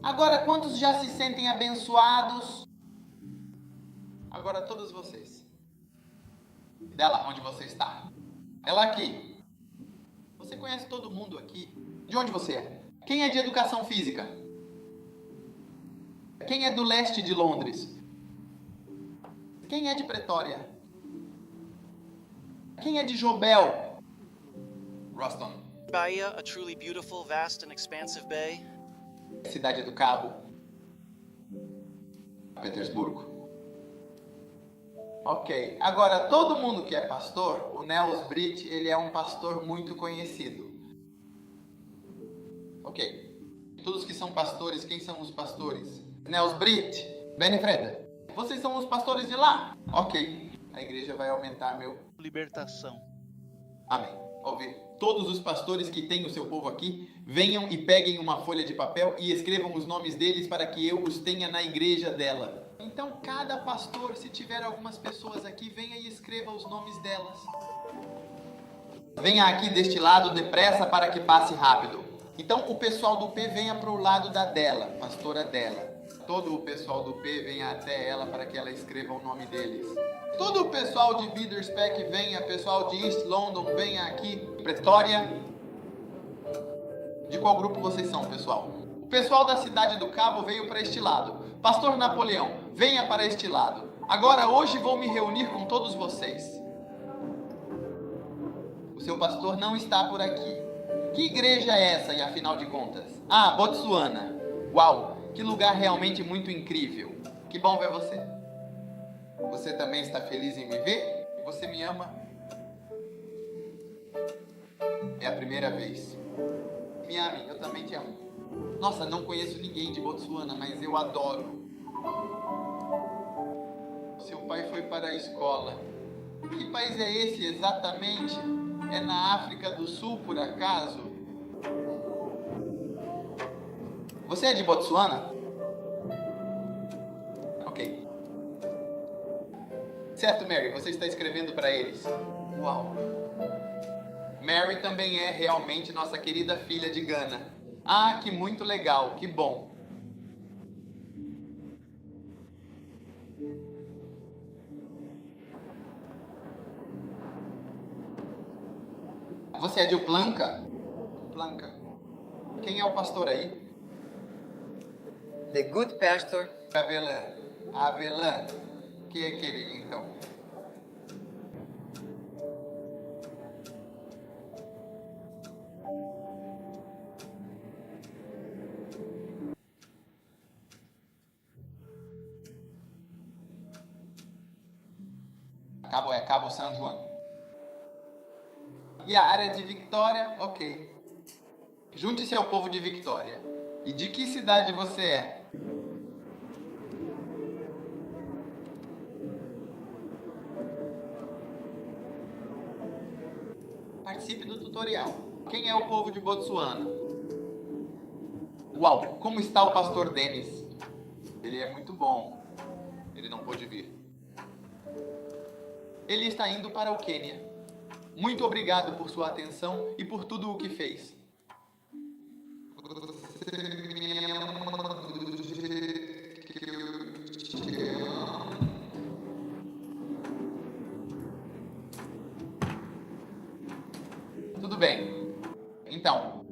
Agora, quantos já se sentem abençoados? Agora, todos vocês. Dela, onde você está? Ela aqui. Você conhece todo mundo aqui? De onde você é? Quem é de educação física? Quem é do leste de Londres? Quem é de Pretória? Quem é de Jobel? Roston. Bahia, a truly beautiful, vast and expansive bay. Cidade do Cabo. Petersburgo. Ok, agora todo mundo que é pastor, o Nels Britt, ele é um pastor muito conhecido. Ok, todos que são pastores, quem são os pastores? Nels Britt, Benefreda, vocês são os pastores de lá? Ok, a igreja vai aumentar meu... Libertação. Amém. Ouvir. Todos os pastores que têm o seu povo aqui, venham e peguem uma folha de papel e escrevam os nomes deles para que eu os tenha na igreja dela. Então, cada pastor, se tiver algumas pessoas aqui, venha e escreva os nomes delas. Venha aqui deste lado depressa para que passe rápido. Então, o pessoal do P venha para o lado da dela, pastora dela. Todo o pessoal do P venha até ela para que ela escreva o nome deles. Todo o pessoal de Biederspeck venha, pessoal de East London venha aqui, Pretória. De qual grupo vocês são, pessoal? O pessoal da Cidade do Cabo veio para este lado. Pastor Napoleão, venha para este lado. Agora, hoje vou me reunir com todos vocês. O seu pastor não está por aqui. Que igreja é essa, e afinal de contas? Ah, Botsuana. Uau, que lugar realmente muito incrível. Que bom ver você. Você também está feliz em me ver? Você me ama? É a primeira vez. Me ame, eu também te amo. Nossa, não conheço ninguém de Botsuana, mas eu adoro. Seu pai foi para a escola. Que país é esse exatamente? É na África do Sul, por acaso? Você é de Botsuana? Ok. Certo, Mary, você está escrevendo para eles. Uau. Mary também é realmente nossa querida filha de Gana. Ah, que muito legal, que bom. Você é de Uplanca? Uplanca. Quem é o pastor aí? The good pastor. Avelã. Avelã. Que é aquele, então? Cabo San Juan. E a área de Victória, ok. Junte-se ao povo de Victória. E de que cidade você é? Participe do tutorial. Quem é o povo de Botsuana? Uau, como está o pastor Dennis? Ele é muito bom. Ele não pôde vir. Ele está indo para o Quênia. Muito obrigado por sua atenção e por tudo o que fez. Tudo bem. Então,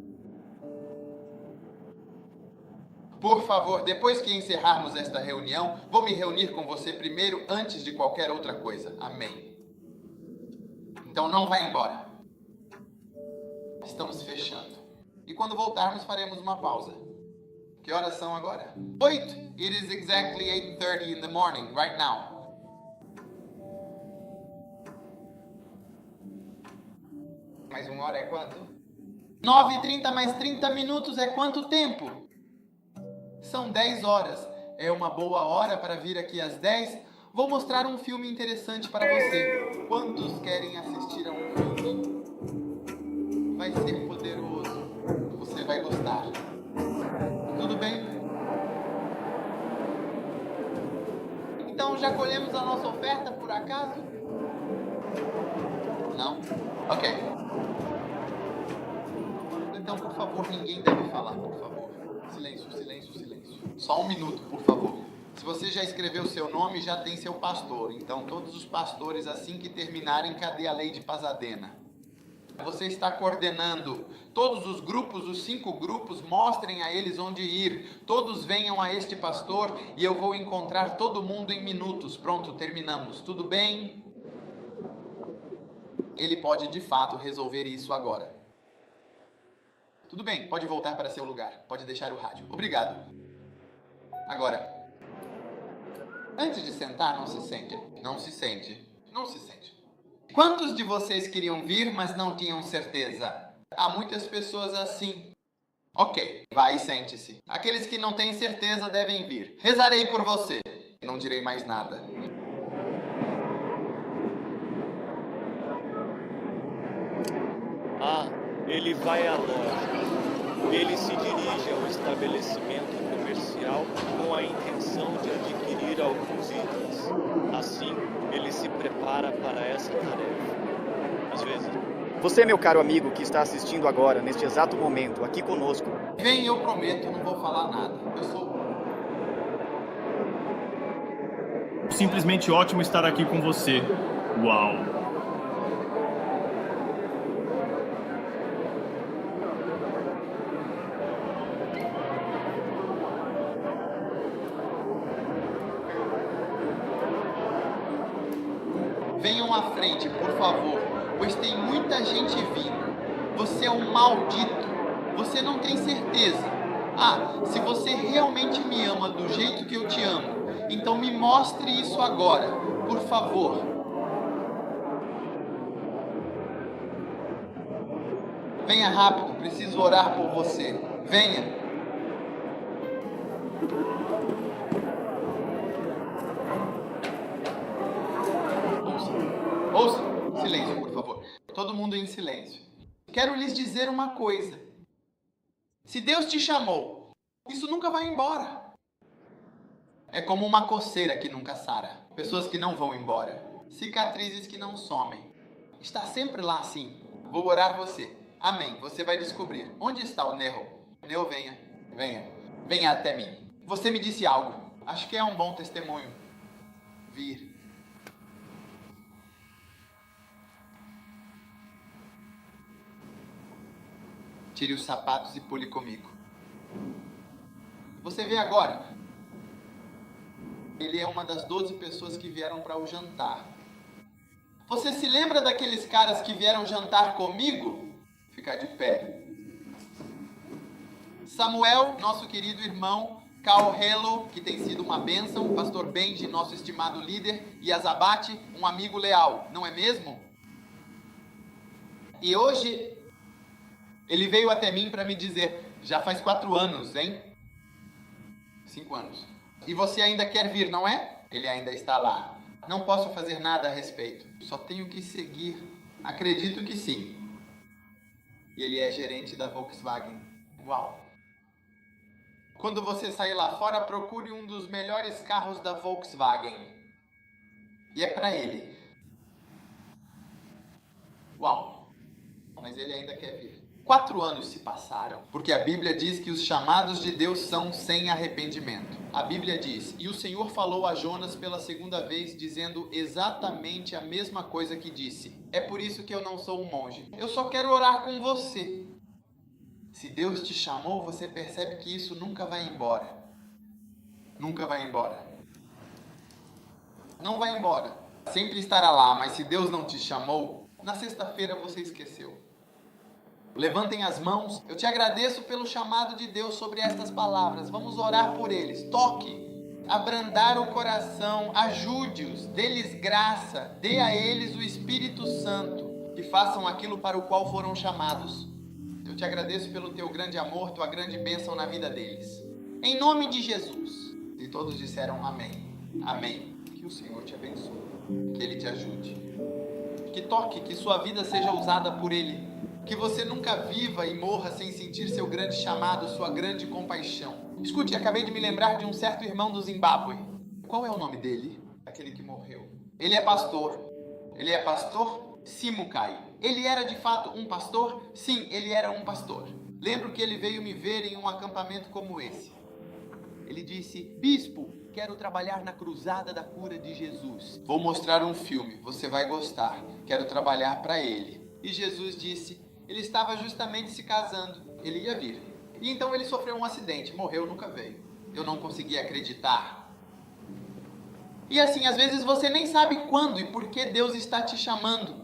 por favor, depois que encerrarmos esta reunião, vou me reunir com você primeiro antes de qualquer outra coisa. Amém. Então não vai embora. Estamos fechando. E quando voltarmos, faremos uma pausa. Que horas são agora? 8. It is exactly 8:30 in the morning, right now. Mais uma hora é quanto? 9h30 mais 30 minutos é quanto tempo? São 10 horas. É uma boa hora para vir aqui às 10. Vou mostrar um filme interessante para você. Quantos querem assistir a um filme? Vai ser poderoso. Você vai gostar. Tudo bem? Então já colhemos a nossa oferta por acaso? Não? Ok. Então, por favor, ninguém deve falar, por favor. Silêncio, silêncio, silêncio. Só um minuto, por favor. Se você já escreveu seu nome, já tem seu pastor. Então, todos os pastores, assim que terminarem, cadê a lei de Pasadena? Você está coordenando todos os grupos, os 5 grupos, mostrem a eles onde ir. Todos venham a este pastor e eu vou encontrar todo mundo em minutos. Pronto, terminamos. Tudo bem? ele pode de fato resolver isso agora. Tudo bem, pode voltar para seu lugar. Pode deixar o rádio. Obrigado. Agora, antes de sentar, não se sente. Não se sente. Não se sente. Quantos de vocês queriam vir, mas não tinham certeza? Há muitas pessoas assim. Ok, vai e sente-se. Aqueles que não têm certeza devem vir. Rezarei por você. Não direi mais nada. Ele vai à loja. Ele se dirige ao estabelecimento comercial com a intenção de adquirir alguns itens. Assim, ele se prepara para essa tarefa. Às vezes. Você, meu caro amigo que está assistindo agora, neste exato momento, aqui conosco. Vem, eu prometo, não vou falar nada. Eu sou... Simplesmente ótimo estar aqui com você. Uau! Venham à frente, por favor, pois tem muita gente vindo. Você é um maldito. Você não tem certeza. Se você realmente me ama do jeito que eu te amo, então me mostre isso agora, por favor. Venha rápido, preciso orar por você. Venha. Ouça, silêncio, por favor. Todo mundo em silêncio. Quero lhes dizer uma coisa. Se Deus te chamou, isso nunca vai embora. É como uma coceira que nunca sara. Pessoas que não vão embora. Cicatrizes que não somem. Está sempre lá assim. Vou orar você. Amém. Você vai descobrir. Onde está o Nero? Nero, venha. Venha. Venha até mim. Você me disse algo. Acho que é um bom testemunho. Vir. Tire os sapatos e pule comigo. Você vê agora? Ele é uma das 12 pessoas que vieram para o jantar. Você se lembra daqueles caras que vieram jantar comigo? Ficar de pé. Samuel, nosso querido irmão, Carl Hello, que tem sido uma bênção, Pastor Benji, nosso estimado líder, e Azabate, um amigo leal, não é mesmo? E hoje, ele veio até mim para me dizer, já faz 4 anos, hein? 5 anos. E você ainda quer vir, não é? Ele ainda está lá. Não posso fazer nada a respeito. Só tenho que seguir. Acredito que sim. E ele é gerente da Volkswagen. Uau! Quando você sair lá fora, procure um dos melhores carros da Volkswagen. E é para ele. Uau! Mas ele ainda quer vir. 4 anos se passaram, porque a Bíblia diz que os chamados de Deus são sem arrependimento. A Bíblia diz, e o Senhor falou a Jonas pela 2ª vez, dizendo exatamente a mesma coisa que disse. É por isso que eu não sou um monge. Eu só quero orar com você. Se Deus te chamou, você percebe que isso nunca vai embora. Nunca vai embora. Não vai embora. Sempre estará lá, mas se Deus não te chamou, na sexta-feira você esqueceu. Levantem as mãos. Eu te agradeço pelo chamado de Deus sobre estas palavras. Vamos orar por eles. Toque. Abrandar o coração. Ajude-os. Dê-lhes graça. Dê a eles o Espírito Santo. Que façam aquilo para o qual foram chamados. Eu te agradeço pelo teu grande amor, tua grande bênção na vida deles. Em nome de Jesus. E todos disseram amém. Amém. Que o Senhor te abençoe. Que Ele te ajude. Que toque, que sua vida seja usada por Ele. Que você nunca viva e morra sem sentir seu grande chamado, sua grande compaixão. Escute, acabei de me lembrar de um certo irmão do Zimbábue. Qual é o nome dele? Aquele que morreu. Ele é pastor. Ele é pastor Simukai. Ele era de fato um pastor? Sim, ele era um pastor. Lembro que ele veio me ver em um acampamento como esse. Ele disse, bispo, quero trabalhar na cruzada da cura de Jesus. Vou mostrar um filme, você vai gostar. Quero trabalhar para ele. E Jesus disse, ele estava justamente se casando, ele ia vir. E então ele sofreu um acidente, morreu, nunca veio. Eu não conseguia acreditar. E assim, às vezes você nem sabe quando e por que Deus está te chamando.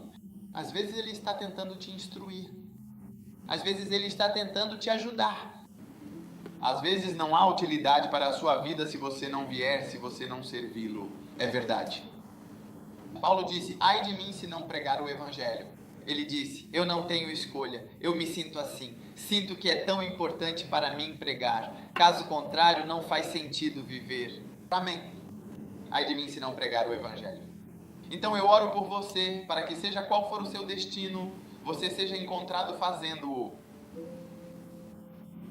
Às vezes ele está tentando te instruir. Às vezes ele está tentando te ajudar. Às vezes não há utilidade para a sua vida se você não vier, se você não servi-lo. É verdade. Paulo disse, ai de mim se não pregar o evangelho. Ele disse, eu não tenho escolha, eu me sinto assim. Sinto que é tão importante para mim pregar. Caso contrário, não faz sentido viver. Amém. Ai de mim se não pregar o evangelho. Então eu oro por você, para que seja qual for o seu destino, você seja encontrado fazendo-o.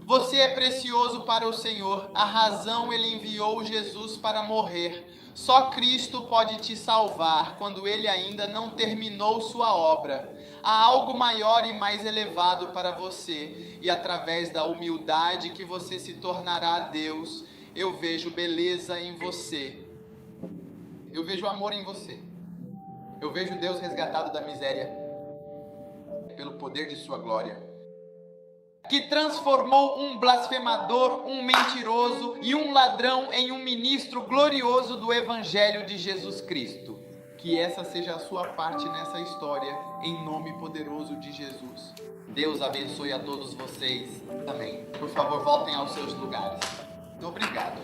Você é precioso para o Senhor, a razão ele enviou Jesus para morrer. Só Cristo pode te salvar quando ele ainda não terminou sua obra. Há algo maior e mais elevado para você, e através da humildade que você se tornará a Deus, eu vejo beleza em você. Eu vejo amor em você. Eu vejo Deus resgatado da miséria pelo poder de sua glória, que transformou um blasfemador, um mentiroso e um ladrão em um ministro glorioso do Evangelho de Jesus Cristo. Que essa seja a sua parte nessa história, em nome poderoso de Jesus. Deus abençoe a todos vocês. Amém. Por favor, voltem aos seus lugares. Muito obrigado.